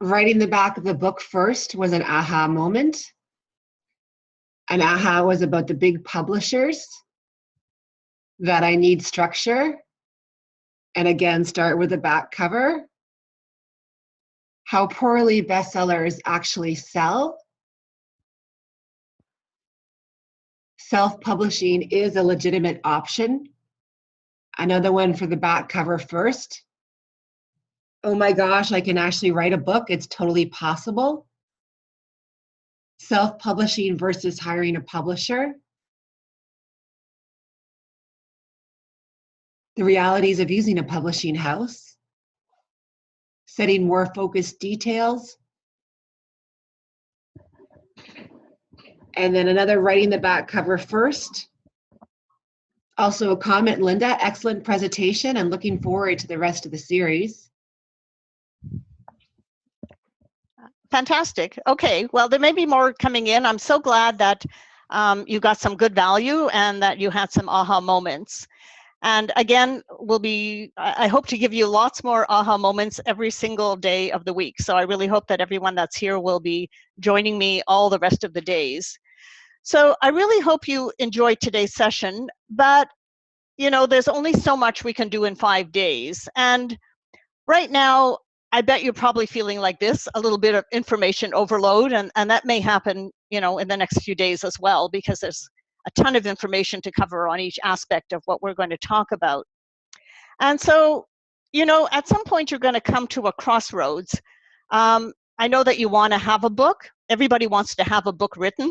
Writing the back of the book first was an aha moment. An aha was about the big publishers, that I need structure, and again, start with the back cover. How poorly bestsellers actually sell. self-publishing is a legitimate option. Another one for the back cover first. Oh my gosh, I can actually write a book. It's totally possible. Self-publishing versus hiring a publisher. The realities of using a publishing house. Setting more focused details. And then another, writing the back cover first. Also a comment, Linda, excellent presentation. I'm looking forward to the rest of the series. Fantastic. Okay, well, there may be more coming in. I'm so glad that you got some good value and that you had some aha moments. And again, I hope to give you lots more aha moments every single day of the week. So I really hope that everyone that's here will be joining me all the rest of the days. So I really hope you enjoyed today's session, but you know, there's only so much we can do in 5 days. And right now, I bet you're probably feeling like this, a little bit of information overload, and that may happen, you know, in the next few days as well, because there's a ton of information to cover on each aspect of what we're going to talk about. And so, you know, at some point you're going to come to a crossroads. I know that you want to have a book. Everybody wants to have a book written.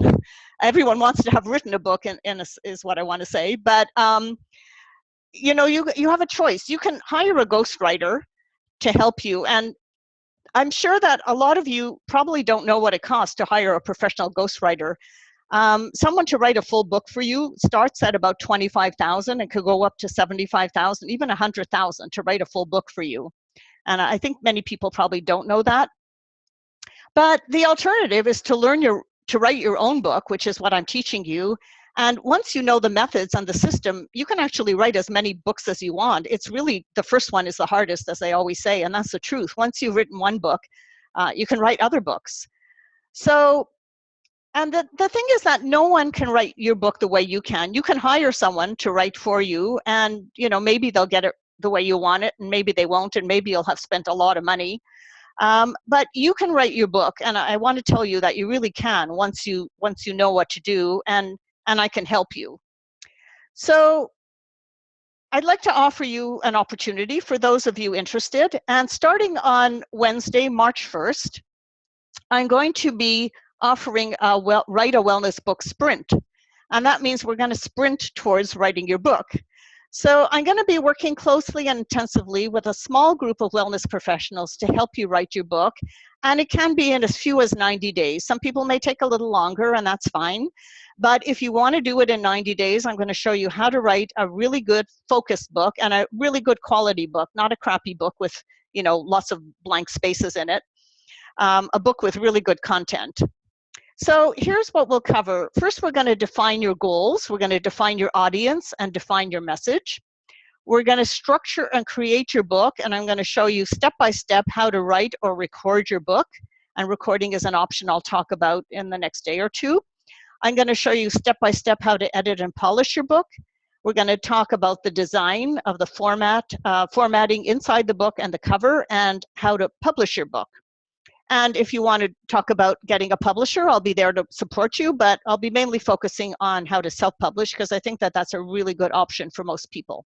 Everyone wants to have written a book, is what I want to say. But, you know, you have a choice. You can hire a ghostwriter to help you. And I'm sure that a lot of you probably don't know what it costs to hire a professional ghostwriter. Someone to write a full book for you starts at about $25,000 and could go up to $75,000, even $100,000 to write a full book for you. And I think many people probably don't know that. But the alternative is to learn to write your own book, which is what I'm teaching you. And once you know the methods and the system, you can actually write as many books as you want. It's really, the first one is the hardest, as I always say, and that's the truth. Once you've written one book, you can write other books. So, and the thing is that no one can write your book the way you can. You can hire someone to write for you, and you know, maybe they'll get it the way you want it, and maybe they won't, and maybe you'll have spent a lot of money. But you can write your book, and I want to tell you that you really can once you know what to do, and I can help you. So I'd like to offer you an opportunity for those of you interested. And starting on Wednesday, March 1st, I'm going to be offering a Write a Wellness Book Sprint. And that means we're going to sprint towards writing your book. So I'm going to be working closely and intensively with a small group of wellness professionals to help you write your book. And it can be in as few as 90 days. Some people may take a little longer, and that's fine. But if you want to do it in 90 days, I'm going to show you how to write a really good focused book and a really good quality book, not a crappy book with, you know, lots of blank spaces in it. A book with really good content. So here's what we'll cover. First, we're going to define your goals. We're going to define your audience and define your message. We're going to structure and create your book, and I'm going to show you step by step how to write or record your book. And recording is an option I'll talk about in the next day or two. I'm going to show you step by step how to edit and polish your book. We're going to talk about the design of the formatting inside the book and the cover, and how to publish your book. And if you want to talk about getting a publisher, I'll be there to support you, but I'll be mainly focusing on how to self-publish, because I think that that's a really good option for most people.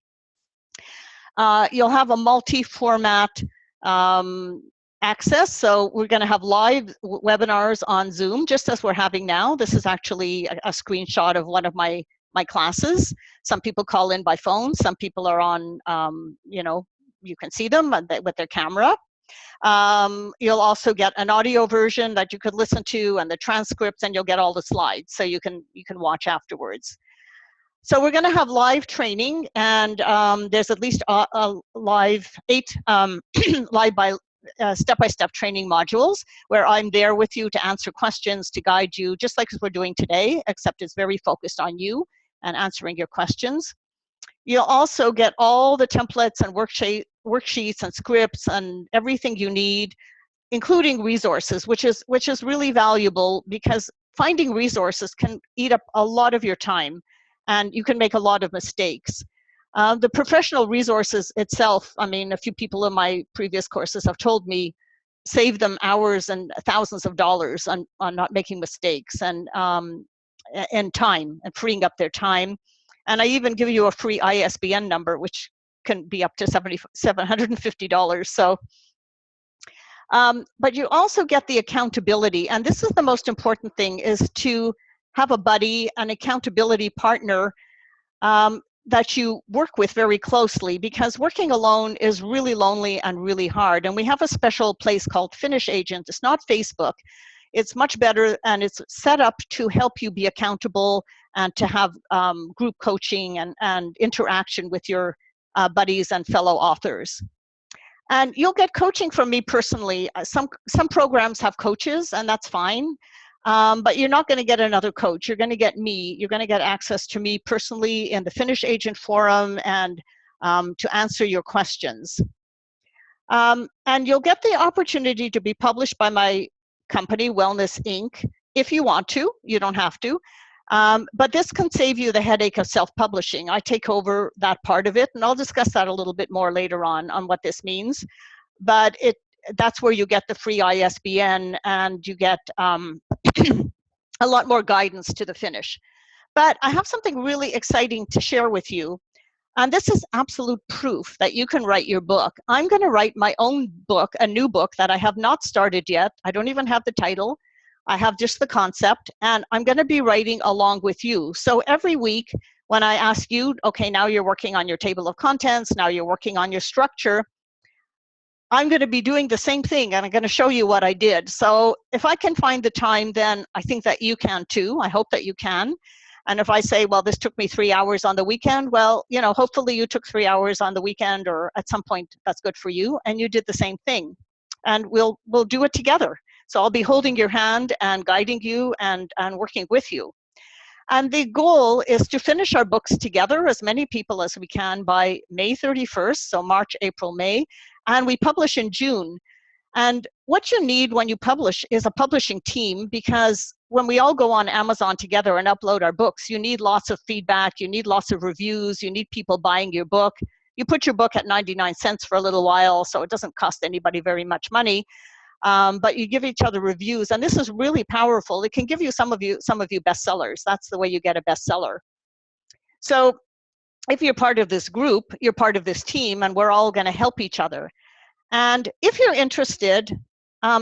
You'll have a multi-format access. So we're going to have live webinars on Zoom, just as we're having now. This is actually a screenshot of one of my classes. Some people call in by phone. Some people are on, you know, you can see them with their camera. You'll also get an audio version that you could listen to, and the transcripts, and you'll get all the slides, so you can watch afterwards. So we're going to have live training, and there's at least a live 8 live by step-by-step training modules where I'm there with you to answer questions, to guide you, just like we're doing today, except it's very focused on you and answering your questions. You'll also get all the templates and worksheets and scripts and everything you need, including resources, which is really valuable, because finding resources can eat up a lot of your time, and you can make a lot of mistakes. The professional resources itself, I mean, a few people in my previous courses have told me, save them hours and thousands of dollars on not making mistakes. And in time and freeing up their time. And I even give you a free ISBN number, which can be up to $750. So, but you also get the accountability. And this is the most important thing, is to have a buddy, an accountability partner that you work with very closely, because working alone is really lonely and really hard. And we have a special place called Finish Agent. It's not Facebook. It's much better, and it's set up to help you be accountable and to have group coaching and interaction with your buddies and fellow authors. And you'll get coaching from me personally. Some programs have coaches, and that's fine. But you're not going to get another coach. You're going to get me. You're going to get access to me personally in the Finish Agent Forum, and to answer your questions. And you'll get the opportunity to be published by my company, Wellness Inc. If you want to. You don't have to. But this can save you the headache of self-publishing. I take over that part of it, and I'll discuss that a little bit more later on what this means. But that's where you get the free ISBN, and you get a lot more guidance to the finish. But I have something really exciting to share with you. And this is absolute proof that you can write your book. I'm going to write my own book, a new book that I have not started yet. I don't even have the title. I have just the concept, and I'm going to be writing along with you. So every week when I ask you, okay, now you're working on your table of contents, now you're working on your structure, I'm going to be doing the same thing, and I'm going to show you what I did. So if I can find the time, then I think that you can too. I hope that you can. And if I say, well, this took me 3 hours on the weekend, well, you know, hopefully you took 3 hours on the weekend, or at some point that's good for you, and you did the same thing. And we'll do it together. So I'll be holding your hand and guiding you and working with you. And the goal is to finish our books together, as many people as we can, by May 31st, so March, April, May, and we publish in June. And what you need when you publish is a publishing team, because when we all go on Amazon together and upload our books, you need lots of feedback, you need lots of reviews, you need people buying your book. You put your book at 99 cents for a little while, so it doesn't cost anybody very much money. But you give each other reviews, and this is really powerful. It can give you some of you bestsellers. That's the way you get a bestseller. So if you're part of this group, you're part of this team, and we're all going to help each other. And if you're interested,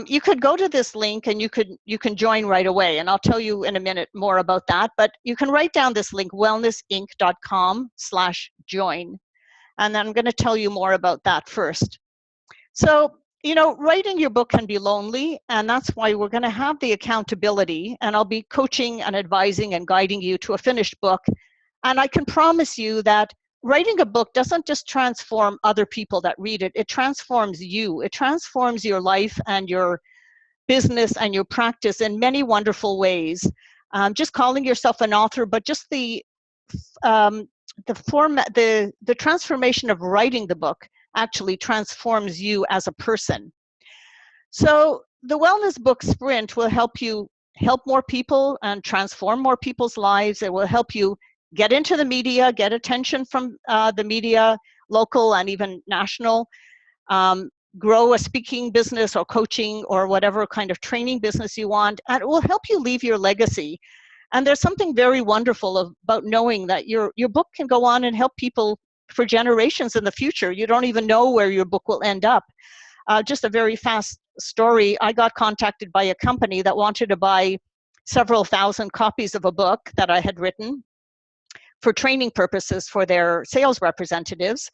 you could go to this link, and you can join right away. And I'll tell you in a minute more about that. But you can write down this link, wellnessinc.com/join. And then I'm going to tell you more about that first. So, you know, writing your book can be lonely, and that's why we're going to have the accountability, and I'll be coaching and advising and guiding you to a finished book. And I can promise you that writing a book doesn't just transform other people that read it, it transforms you. It transforms your life and your business and your practice in many wonderful ways. Just calling yourself an author, but just the format, the transformation of writing the book actually transforms you as a person. So the Wellness Book Sprint will help you help more people and transform more people's lives. It will help you get into the media, get attention from the media, local and even national, grow a speaking business or coaching or whatever kind of training business you want, and it will help you leave your legacy. And there's something very wonderful about knowing that your book can go on and help people for generations in the future. You don't even know where your book will end up. Just a very fast story. I got contacted by a company that wanted to buy several thousand copies of a book that I had written for training purposes for their sales representatives.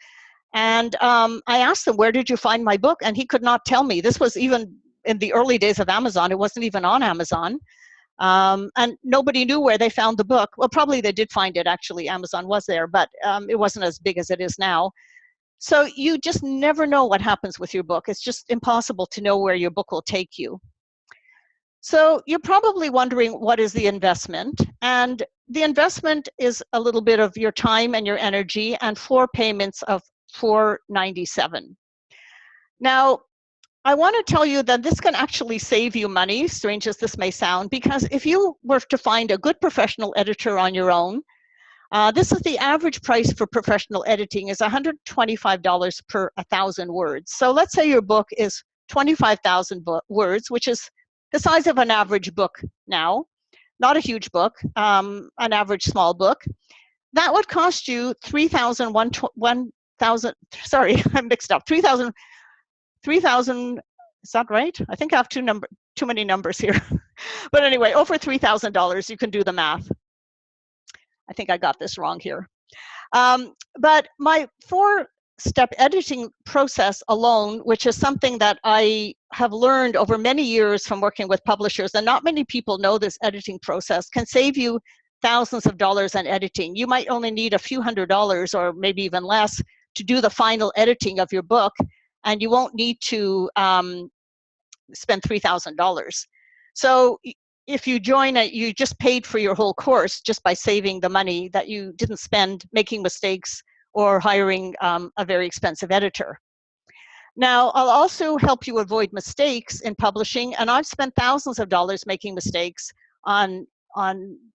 And I asked him, where did you find my book? And he could not tell me. This was even in the early days of Amazon. It wasn't even on Amazon. And nobody knew where they found the book. Well, probably they did find it, actually. Amazon was there, but it wasn't as big as it is now. So you just never know what happens with your book. It's just impossible to know where your book will take you. So you're probably wondering, what is the investment? And the investment is a little bit of your time and your energy, and 4 payments of $497. Now, I want to tell you that this can actually save you money, strange as this may sound, because if you were to find a good professional editor on your own, this is the average price for professional editing is $125 per 1,000 words. So let's say your book is 25,000 words, which is the size of an average book now. not a huge book, an average small book, that would cost you sorry, I'm mixed up, 3,000, is that right? I think I have too many numbers here. But anyway, over $3,000, you can do the math. I think I got this wrong here. But my 4-step editing process alone, which is something that I have learned over many years from working with publishers, and not many people know this editing process, can save you thousands of dollars on editing. You might only need a few $100s or maybe even less to do the final editing of your book, and you won't need to spend $3,000. So if you join it, you just paid for your whole course just by saving the money that you didn't spend making mistakes or hiring a very expensive editor. Now, I'll also help you avoid mistakes in publishing, and I've spent thousands of dollars making mistakes on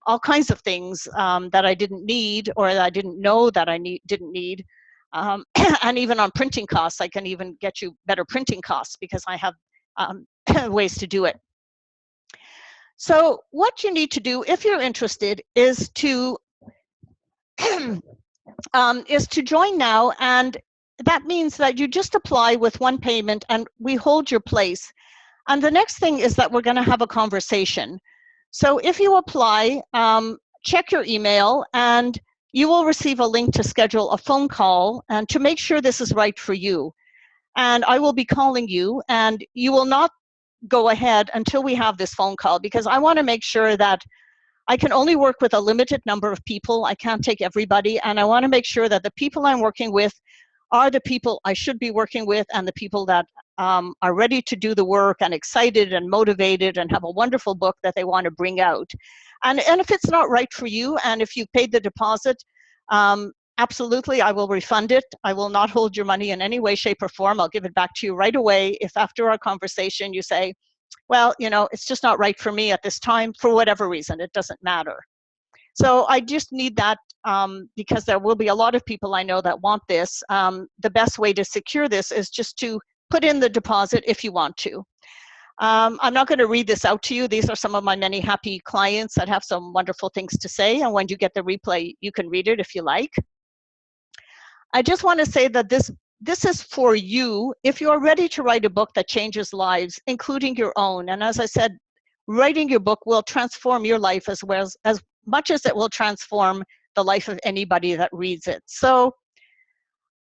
all kinds of things that I didn't need or that I didn't know that I didn't need. And even on printing costs, I can even get you better printing costs because I have ways to do it. So what you need to do if you're interested is to join now, and that means that you just apply with one payment and we hold your place. And the next thing is that we're going to have a conversation. So if you apply, check your email and you will receive a link to schedule a phone call and to make sure this is right for you. And I will be calling you, and you will not go ahead until we have this phone call, because I want to make sure that I can only work with a limited number of people. I can't take everybody, and I want to make sure that the people I'm working with are the people I should be working with and the people that are ready to do the work and excited and motivated and have a wonderful book that they want to bring out. And if it's not right for you and if you've paid the deposit, absolutely, I will refund it. I will not hold your money in any way, shape, or form. I'll give it back to you right away if after our conversation you say, well, you know, it's just not right for me at this time for whatever reason. It doesn't matter. So I just need that because there will be a lot of people I know that want this. The best way to secure this is just to put in the deposit if you want to. I'm not going to read this out to you. These are some of my many happy clients that have some wonderful things to say. And when you get the replay, you can read it if you like. I just want to say that this is for you if you're ready to write a book that changes lives, including your own. And as I said, writing your book will transform your life as much as it will transform the life of anybody that reads it. So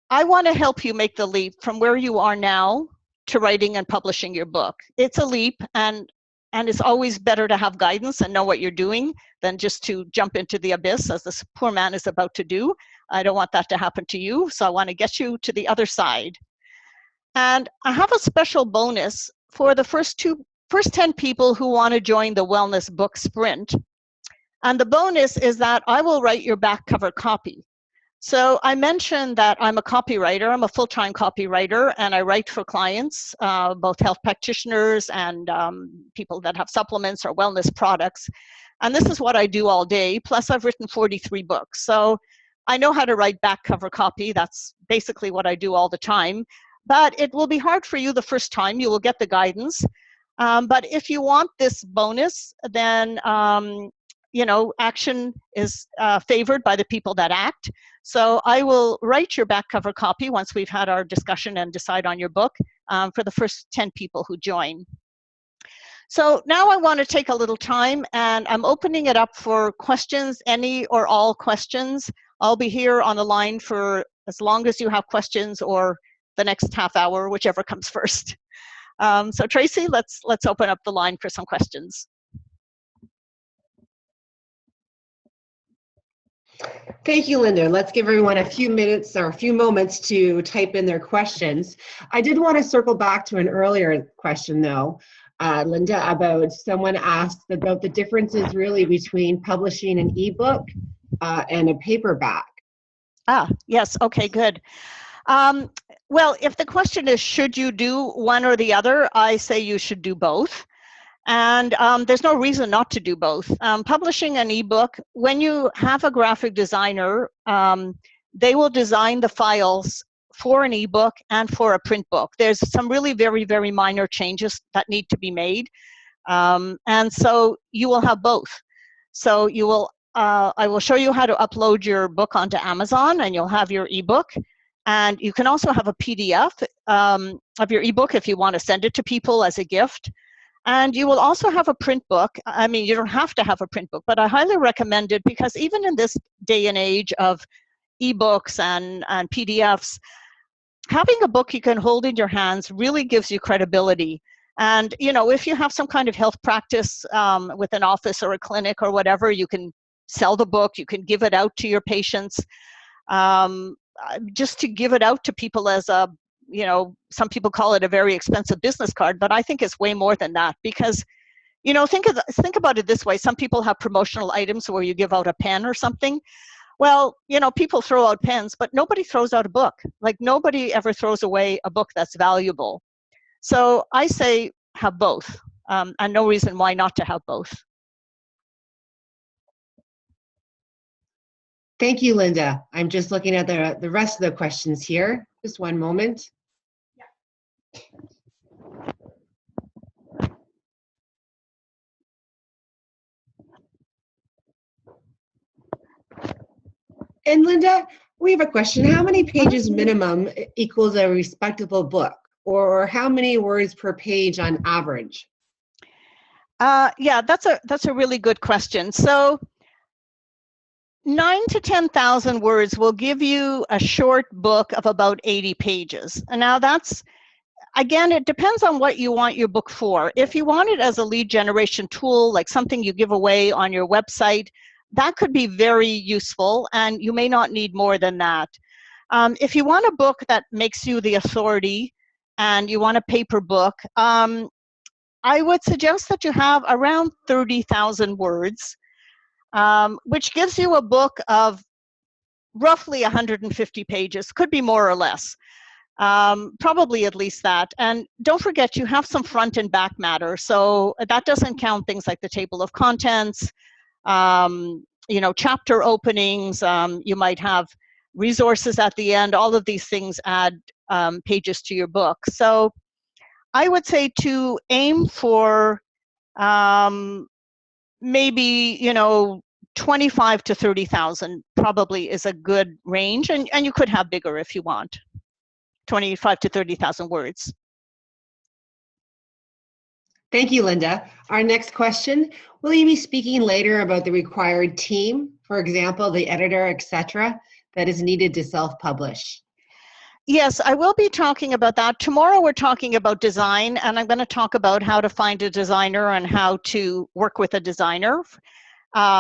I want to help you make the leap from where you are now to writing and publishing your book. It's a leap, and it's always better to have guidance and know what you're doing than just to jump into the abyss as this poor man is about to do. I don't want that to happen to you, so I want to get you to the other side. And I have a special bonus for the first 10 people who want to join the Wellness Book Sprint. And the bonus is that I will write your back cover copy. So I mentioned that I'm a copywriter. I'm a full-time copywriter, and I write for clients, both health practitioners and people that have supplements or wellness products. And this is what I do all day. Plus, I've written 43 books. So I know how to write back cover copy. That's basically what I do all the time. But it will be hard for you the first time. You will get the guidance. But if you want this bonus, then you know, action is favored by the people that act. So I will write your back cover copy once we've had our discussion and decide on your book for the first 10 people who join. So now I want to take a little time, and I'm opening it up for questions, any or all questions. I'll be here on the line for as long as you have questions, or the next half hour, whichever comes first. So Tracy, let's open up the line for some questions. Thank you, Linda. Let's give everyone a few minutes or a few moments to type in their questions. I did want to circle back to an earlier question, though, Linda, about someone asked about the differences really between publishing an ebook and a paperback. Ah, yes. Okay, good. Well, if the question is, should you do one or the other, I say you should do both. And there's no reason not to do both. Publishing an ebook, when you have a graphic designer, they will design the files for an ebook and for a print book. There's some really very, very minor changes that need to be made. And so you will have both. So you will, I will show you how to upload your book onto Amazon, and you'll have your ebook. And you can also have a PDF of your ebook if you want to send it to people as a gift. And you will also have a print book. I mean, you don't have to have a print book, but I highly recommend it, because even in this day and age of ebooks and PDFs, having a book you can hold in your hands really gives you credibility. And, you know, if you have some kind of health practice with an office or a clinic or whatever, you can sell the book, you can give it out to your patients. Just to give it out to people as a, you know, some people call it a very expensive business card, but I think it's way more than that, because, you know, think about it this way. Some people have promotional items where you give out a pen or something. Well, you know, people throw out pens, but nobody throws out a book. Like, nobody ever throws away a book that's valuable. So I say have both, and no reason why not to have both. Thank you, Linda. I'm just looking at the rest of the questions here. Just one moment. And Linda, we have a question. How many pages minimum equals a respectable book? Or how many words per page on average? Yeah, that's a really good question. So 9,000 to 10,000 words will give you a short book of about 80 pages. And now that's, again, it depends on what you want your book for. If you want it as a lead generation tool, like something you give away on your website, that could be very useful, and you may not need more than that. If you want a book that makes you the authority and you want a paper book, I would suggest that you have around 30,000 words, which gives you a book of roughly 150 pages, could be more or less. Probably at least that. And don't forget, you have some front and back matter. So that doesn't count things like the table of contents, you know, chapter openings. You might have resources at the end. All of these things add pages to your book. So I would say to aim for maybe, you know, 25 to 30,000 probably is a good range. And you could have bigger if you want. 25 to 30,000 words. Thank you, Linda. Our next question, will you be speaking later about the required team, for example, the editor, etc., that is needed to self-publish? Yes, I will be talking about that. Tomorrow we're talking about design, and I'm going to talk about how to find a designer and how to work with a designer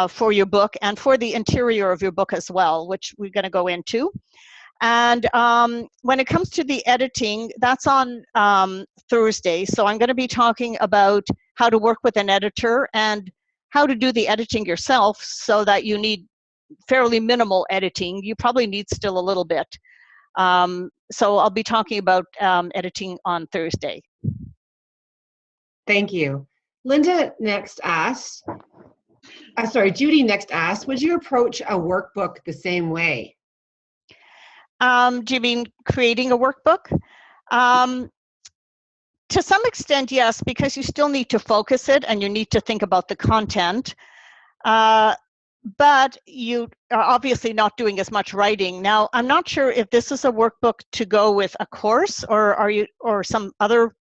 for your book and for the interior of your book as well, which we're going to go into. And when it comes to the editing, that's on Thursday. So I'm going to be talking about how to work with an editor and how to do the editing yourself, so that you need fairly minimal editing. You probably need still a little bit. So I'll be talking about editing on Thursday. Thank you. Linda next asked, Judy next asked, would you approach a workbook the same way? Do you mean creating a workbook? To some extent, yes, because you still need to focus it and you need to think about the content. But you are obviously not doing as much writing. Now, I'm not sure if this is a workbook to go with a course, or some other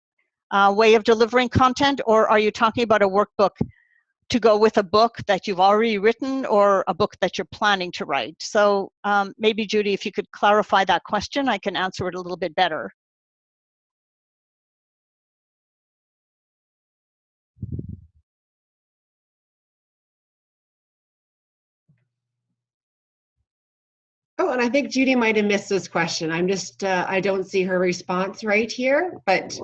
way of delivering content, or are you talking about a workbook to go with a book that you've already written or a book that you're planning to write? So maybe, Judy, if you could clarify that question, I can answer it a little bit better. Oh, and I think Judy might have missed this question. I'm just, I don't see her response right here, but.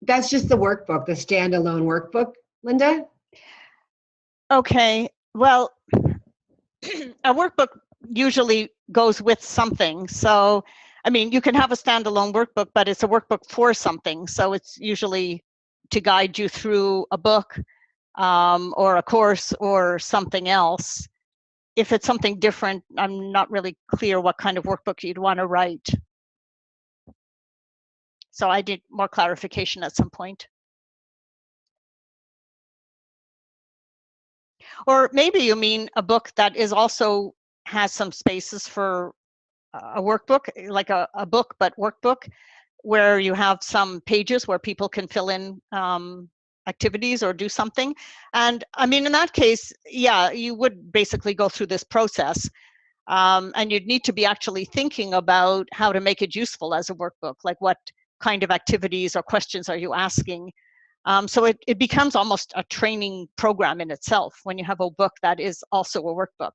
That's just the workbook, the standalone workbook, Linda? Okay, well, a workbook usually goes with something. So, I mean, you can have a standalone workbook, but it's a workbook for something. So it's usually to guide you through a book or a course or something else. If it's something different, I'm not really clear what kind of workbook you'd want to write. So I need more clarification at some point. Or maybe you mean a book that is also has some spaces for a workbook, like a book but workbook, where you have some pages where people can fill in activities or do something. And I mean, in that case, yeah, you would basically go through this process. And you'd need to be actually thinking about how to make it useful as a workbook, like what kind of activities or questions are you asking. So it becomes almost a training program in itself when you have a book that is also a workbook.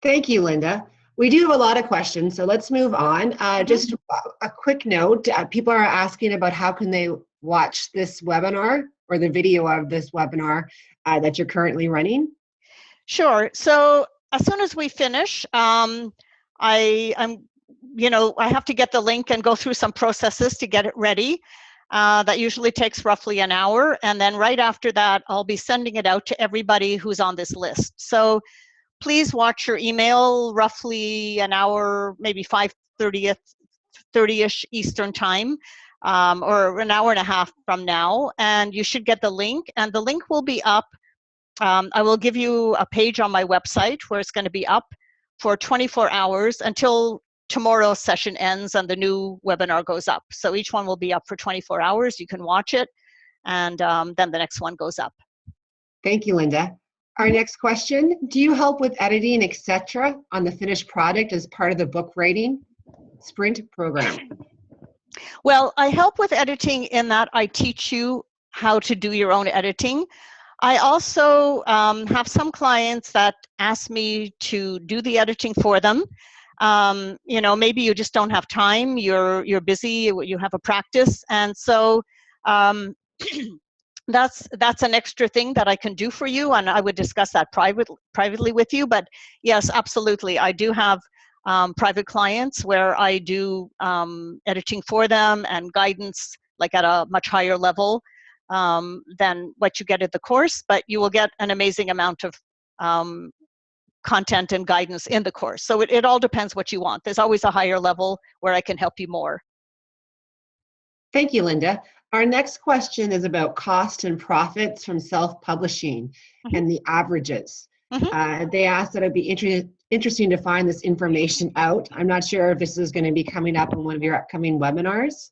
Thank you, Linda. We do have a lot of questions, so let's move on. Just a quick note, people are asking about how can they watch this webinar or the video of this webinar that you're currently running? Sure. So as soon as we finish, I have to get the link and go through some processes to get it ready. That usually takes roughly an hour. And then right after that, I'll be sending it out to everybody who's on this list. So please watch your email roughly an hour, maybe 5:30-ish Eastern time, or an hour and a half from now. And you should get the link. And the link will be up. I will give you a page on my website where it's going to be up for 24 hours until tomorrow's session ends and the new webinar goes up. So each one will be up for 24 hours. You can watch it, and then the next one goes up. Thank you, Linda. Our next question, do you help with editing, etc., on the finished product as part of the book writing sprint program? Well, I help with editing in that I teach you how to do your own editing. I also have some clients that ask me to do the editing for them. Maybe you just don't have time, you're busy, you have a practice, and so that's an extra thing that I can do for you, and I would discuss that privately with you. But yes, absolutely, I do have private clients where I do editing for them and guidance, like at a much higher level than what you get at the course, but you will get an amazing amount of content and guidance in the course. So it all depends what you want. There's always a higher level where I can help you more. Thank you, Linda. Our next question is about cost and profits from self-publishing and the averages. They asked that it'd be interesting to find this information out. I'm not sure if this is going to be coming up in one of your upcoming webinars.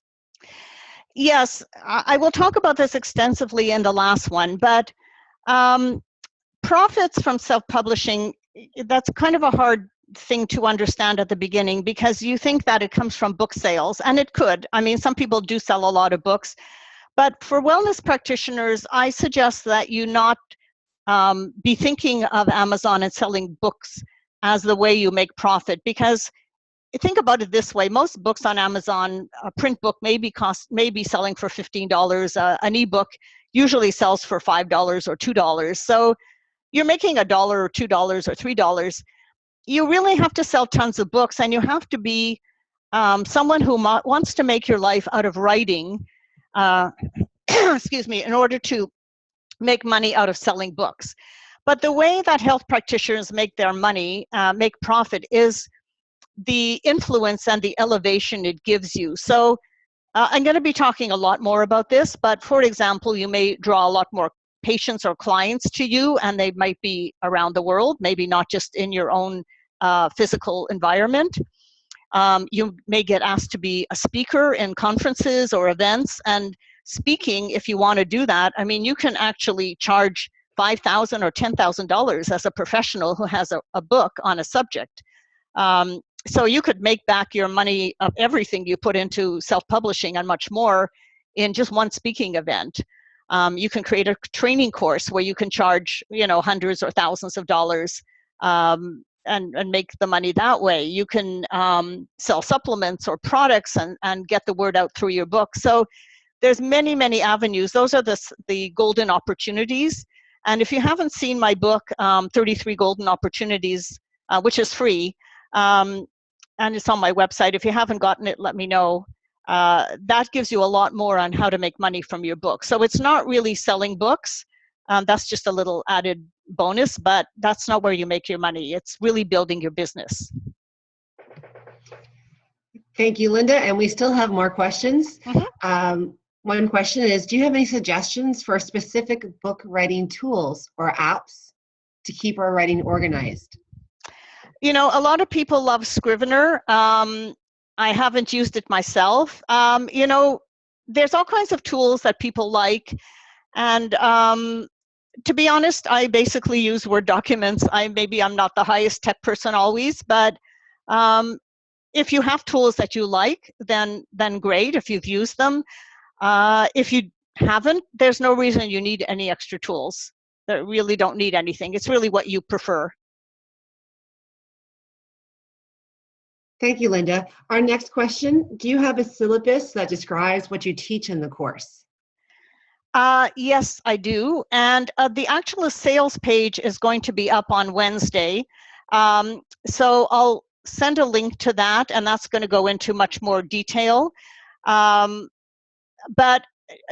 Yes, I will talk about this extensively in the last one, but profits from self-publishing, that's kind of a hard thing to understand at the beginning, because you think that it comes from book sales, and it could. I mean, some people do sell a lot of books, but for wellness practitioners, I suggest that you not be thinking of Amazon and selling books as the way you make profit, because think about it this way: most books on Amazon, a print book may be selling for $15. An ebook usually sells for $5 or $2. So you're making $1 or $2 or $3. You really have to sell tons of books, and you have to be someone who wants to make your life out of writing, excuse me, in order to make money out of selling books. But the way that health practitioners make their money, make profit, is the influence and the elevation it gives you. So I'm going to be talking a lot more about this, but for example, you may draw a lot more patients or clients to you, and they might be around the world, maybe not just in your own physical environment. You may get asked to be a speaker in conferences or events, and speaking, if you want to do that, I mean, you can actually charge $5,000 or $10,000 as a professional who has a book on a subject. So you could make back your money of everything you put into self-publishing and much more in just one speaking event. You can create a training course where you can charge, hundreds or thousands of dollars and make the money that way. You can sell supplements or products and get the word out through your book. So there's many, many avenues. Those are the golden opportunities. And if you haven't seen my book, 33 Golden Opportunities, which is free, and it's on my website. If you haven't gotten it, let me know. that gives you a lot more on how to make money from your book. So it's not really selling books. That's just a little added bonus, but that's not where you make your money. It's really building your business. Thank you, Linda. And we still have more questions. Mm-hmm. One question is, do you have any suggestions for specific book writing tools or apps to keep our writing organized? You know, a lot of people love Scrivener. I haven't used it myself. You know, there's all kinds of tools that people like. And to be honest, I basically use Word documents. Maybe I'm not the highest tech person always, but if you have tools that you like, then great, if you've used them. If you haven't, there's no reason you need any extra tools. That really don't need anything. It's really what you prefer. Thank you, Linda. Our next question, do you have a syllabus that describes what you teach in the course? Yes, I do. And the actual sales page is going to be up on Wednesday. So I'll send a link to that, and that's going to go into much more detail. But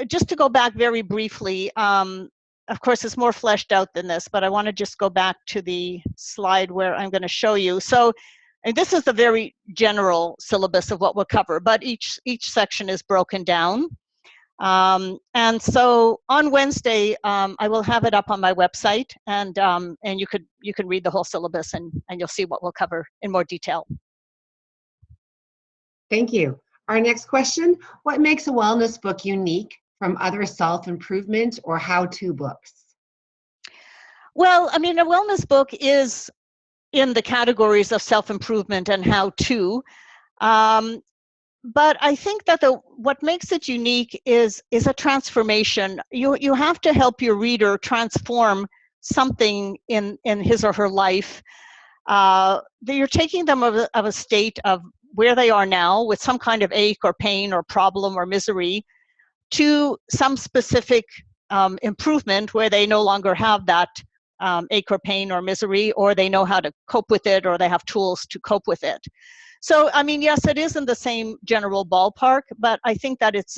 just to go back very briefly, of course, it's more fleshed out than this, but I want to just go back to the slide where I'm going to show you. So, and this is the very general syllabus of what we'll cover, but each section is broken down. And so on Wednesday, I will have it up on my website, and you can read the whole syllabus, and you'll see what we'll cover in more detail. Thank you. Our next question, what makes a wellness book unique from other self-improvement or how-to books? Well, I mean, a wellness book is in the categories of self-improvement and how-to. But I think that what makes it unique is a transformation. You have to help your reader transform something in his or her life. You're taking them of a state of where they are now with some kind of ache or pain or problem or misery to some specific improvement where they no longer have that ache or pain or misery, or they know how to cope with it, or they have tools to cope with it. So, I mean, yes, it is in the same general ballpark, but I think that it's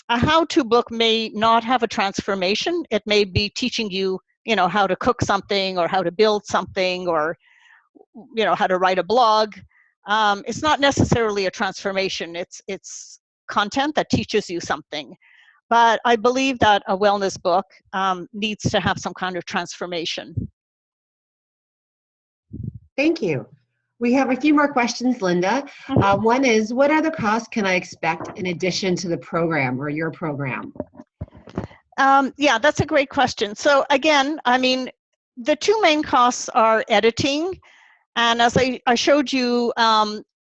a how-to book may not have a transformation. It may be teaching you, you know, how to cook something or how to build something or, you know, how to write a blog. It's not necessarily a transformation. It's content that teaches you something. But I believe that a wellness book needs to have some kind of transformation. Thank you. We have a few more questions, Linda. Mm-hmm. One is, what other costs can I expect in addition to the program or your program? Yeah, that's a great question. So again, I mean, the two main costs are editing. And as I showed you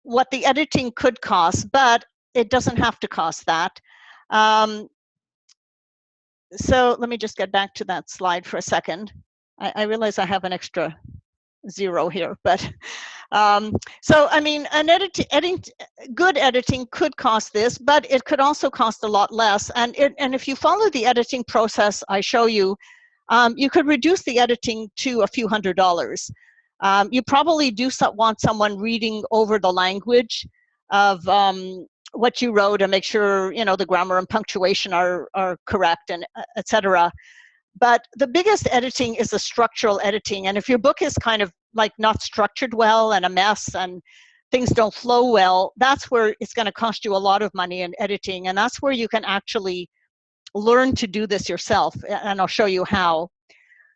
what the editing could cost, but it doesn't have to cost that. So let me just get back to that slide for a second. I realize I have an extra 0 here, but so I mean, good editing could cost this, but it could also cost a lot less. And if you follow the editing process I show you, you could reduce the editing to a few $100s. You probably do want someone reading over the language of what you wrote and make sure, you know, the grammar and punctuation are correct, and etc. But the biggest editing is the structural editing. And if your book is kind of like not structured well and a mess and things don't flow well, that's where it's going to cost you a lot of money in editing. And that's where you can actually learn to do this yourself. And I'll show you how.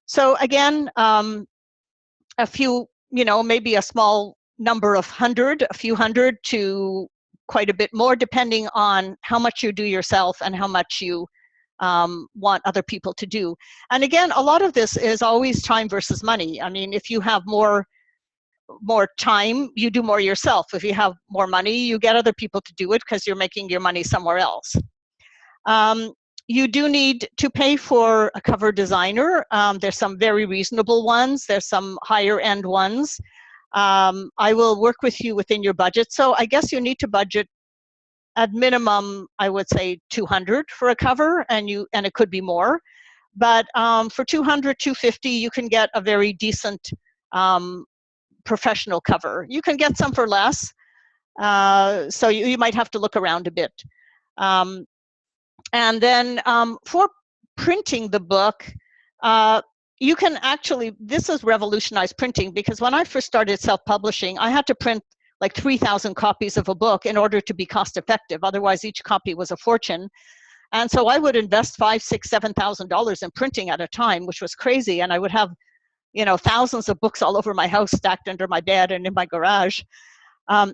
So again, a few, you know, maybe a small number of a few hundred to quite a bit more, depending on how much you do yourself and how much you want other people to do. And again, a lot of this is always time versus money. I mean, if you have more time, you do more yourself. If you have more money, you get other people to do it because you're making your money somewhere else. You do need to pay for a cover designer. There's some very reasonable ones. There's some higher end ones. I will work with you within your budget. So I guess you need to budget at minimum, I would say 200 for a cover, and it could be more. But for 200, 250, you can get a very decent professional cover. You can get some for less, So you might have to look around a bit. And then for printing the book, you can actually, this has revolutionized printing, because when I first started self-publishing, I had to print like 3,000 copies of a book in order to be cost effective. Otherwise, each copy was a fortune. And so I would invest $5,000, $6,000, $7,000 in printing at a time, which was crazy. And I would have, you know, thousands of books all over my house, stacked under my bed and in my garage.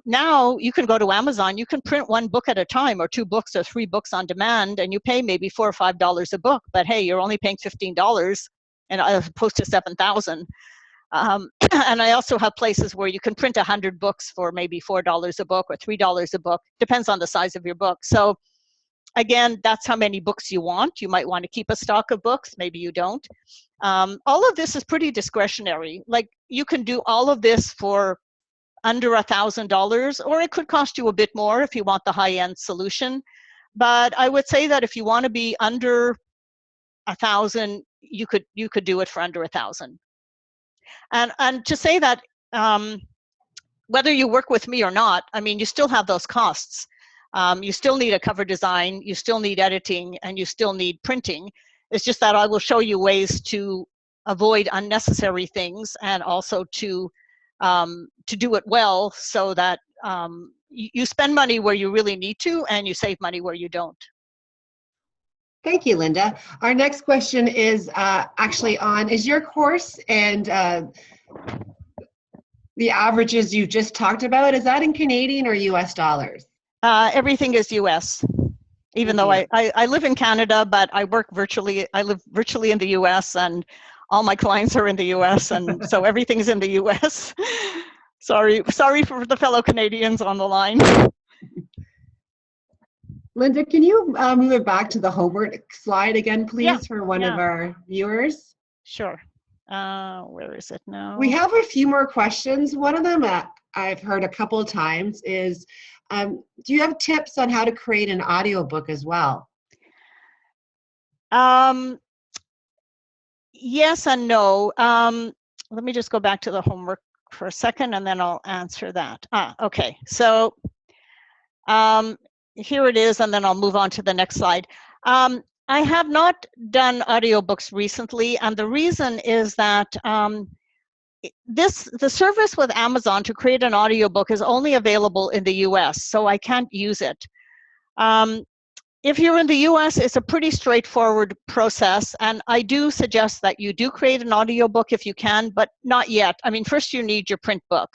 Now you can go to Amazon, you can print one book at a time, or 2 books or 3 books on demand, and you pay maybe $4 or $5 a book, but hey, you're only paying $15 and as opposed to $7,000. And I also have places where you can print 100 books for maybe $4 a book or $3 a book, depends on the size of your book. So again, that's how many books you want. You might want to keep a stock of books, maybe you don't. All of this is pretty discretionary. Like, you can do all of this for under $1,000, or it could cost you a bit more if you want the high-end solution. But I would say that if you want to be under 1,000, you could do it for under 1,000. And to say that whether you work with me or not, I mean, you still have those costs. You still need a cover design, you still need editing, and you still need printing. It's just that I will show you ways to avoid unnecessary things, and also to do it well, so that you spend money where you really need to, and you save money where you don't. Thank you, Linda. Our next question is actually on, is your course and the averages you just talked about, is that in Canadian or US dollars? Everything is US, even though I live in Canada, but I live virtually in the US, and all my clients are in the US, and so everything's in the US. Sorry for the fellow Canadians on the line. Linda, can you move it back to the homework slide again, please, for one of our viewers? Sure. Where is it now? We have a few more questions. One of them I've heard a couple of times is, do you have tips on how to create an audiobook as well? Yes and no. Let me just go back to the homework for a second, and then I'll answer that. Okay. So here it is, and then I'll move on to the next slide. I have not done audiobooks recently, and the reason is that the service with Amazon to create an audiobook is only available in the US, so I can't use it. If you're in the US, it's a pretty straightforward process, and I do suggest that you do create an audiobook if you can, but not yet. I mean, first you need your print book.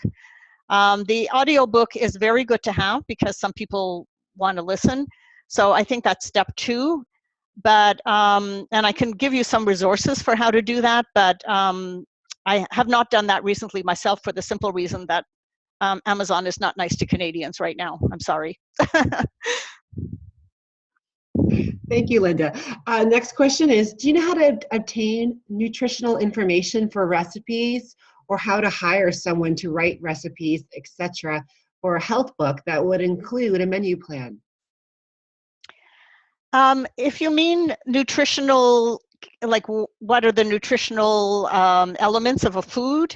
The audiobook is very good to have because some people want to listen, so I think that's step 2. But and I can give you some resources for how to do that, but I have not done that recently myself, for the simple reason that Amazon is not nice to Canadians right now. I'm sorry. Thank you, Linda. Next question is, do you know how to obtain nutritional information for recipes, or how to hire someone to write recipes, etc., or a health book that would include a menu plan? If you mean nutritional, like what are the nutritional elements of a food?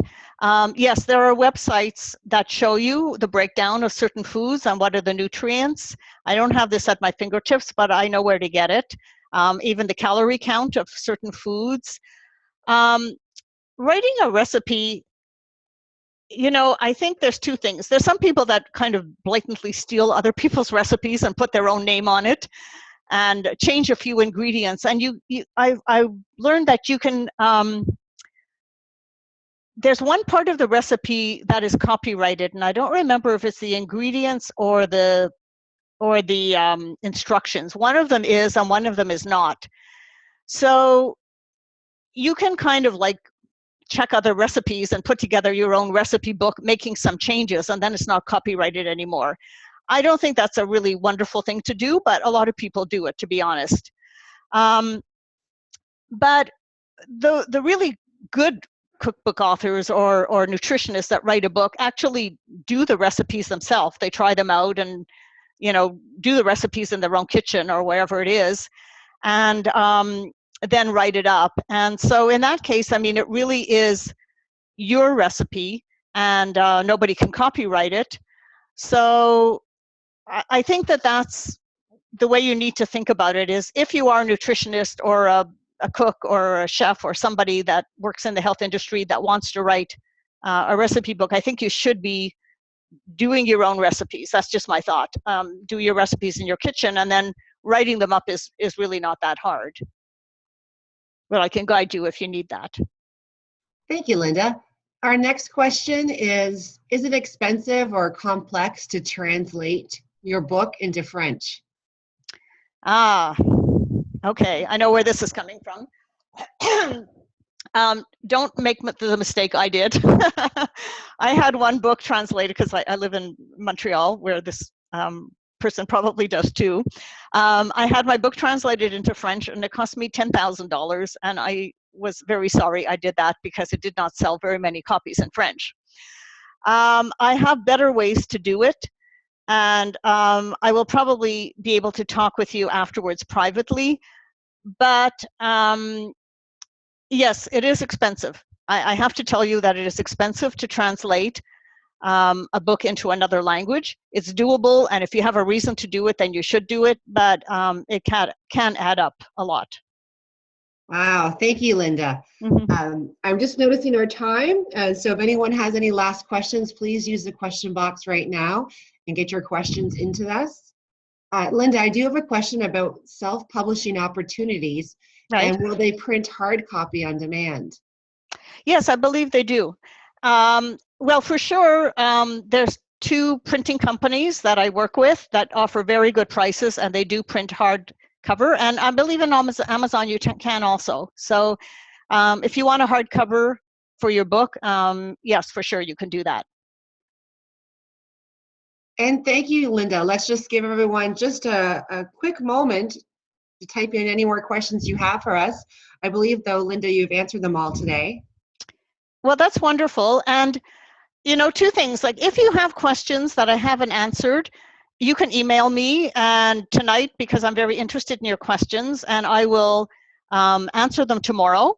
Yes, there are websites that show you the breakdown of certain foods and what are the nutrients. I don't have this at my fingertips, but I know where to get it. Even the calorie count of certain foods. Writing a recipe, you know, I think there's 2 things. There's some people that kind of blatantly steal other people's recipes and put their own name on it and change a few ingredients. And I learned that you can, there's one part of the recipe that is copyrighted, and I don't remember if it's the ingredients or the instructions. One of them is, and one of them is not. So you can kind of like check other recipes and put together your own recipe book, making some changes, and then it's not copyrighted anymore. I don't think that's a really wonderful thing to do, but a lot of people do it, to be honest. But the really good cookbook authors or nutritionists that write a book actually do the recipes themselves. They try them out and, you know, do the recipes in their own kitchen or wherever it is, and then write it up. And so in that case, I mean, it really is your recipe, and nobody can copyright it. So I think that that's the way you need to think about it, is if you are a nutritionist or a cook or a chef or somebody that works in the health industry that wants to write a recipe book, I think you should be doing your own recipes. That's just my thought. Do your recipes in your kitchen, and then writing them up is really not that hard. But I can guide you if you need that. Thank you, Linda. Our next question is it expensive or complex to translate your book into French? Okay, I know where this is coming from. Don't make the mistake I did. I had one book translated, because I live in Montreal, where this person probably does too. I had my book translated into French, and it cost me $10,000, and I was very sorry I did that, because it did not sell very many copies in French. I have better ways to do it, and I will probably be able to talk with you afterwards privately, but yes, it is expensive. I have to tell you that it is expensive to translate a book into another language. It's doable, and if you have a reason to do it, then you should do it, but it can add up a lot. Wow, thank you, Linda. I'm just noticing our time, so if anyone has any last questions, please use the question box right now and get your questions into us. Linda, I do have a question about self-publishing opportunities. Right. And will they print hard copy on demand? Yes, I believe they do. Well, for sure, there's 2 printing companies that I work with that offer very good prices, and they do print hardcover. And I believe in Amazon you can also. So if you want a hardcover for your book, yes, for sure you can do that. And thank you, Linda. Let's just give everyone just a quick moment to type in any more questions you have for us. I believe, though, Linda, you've answered them all today. Well, that's wonderful. And, you know, 2 things. Like, if you have questions that I haven't answered, you can email me tonight, because I'm very interested in your questions, and I will answer them tomorrow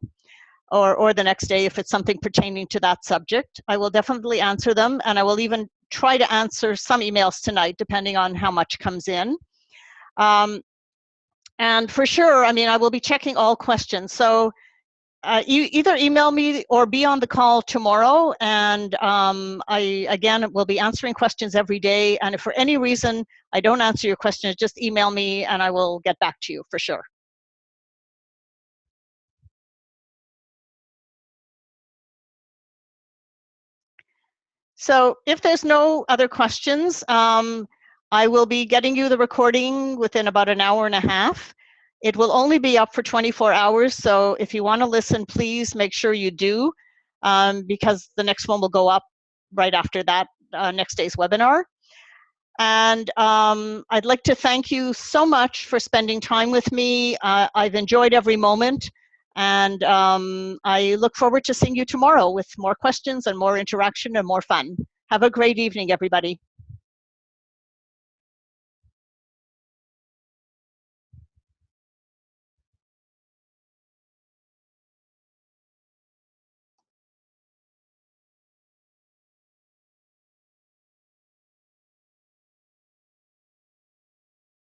or the next day if it's something pertaining to that subject. I will definitely answer them, and I will even try to answer some emails tonight, depending on how much comes in. And for sure, I mean, I will be checking all questions. So you either email me or be on the call tomorrow, and I, again, will be answering questions every day. And if for any reason I don't answer your questions, just email me and I will get back to you for sure. So if there's no other questions, I will be getting you the recording within about an hour and a half. It will only be up for 24 hours, so if you want to listen, please make sure you do, because the next one will go up right after that, next day's webinar. And I'd like to thank you so much for spending time with me. I've enjoyed every moment, and I look forward to seeing you tomorrow with more questions and more interaction and more fun. Have a great evening, everybody.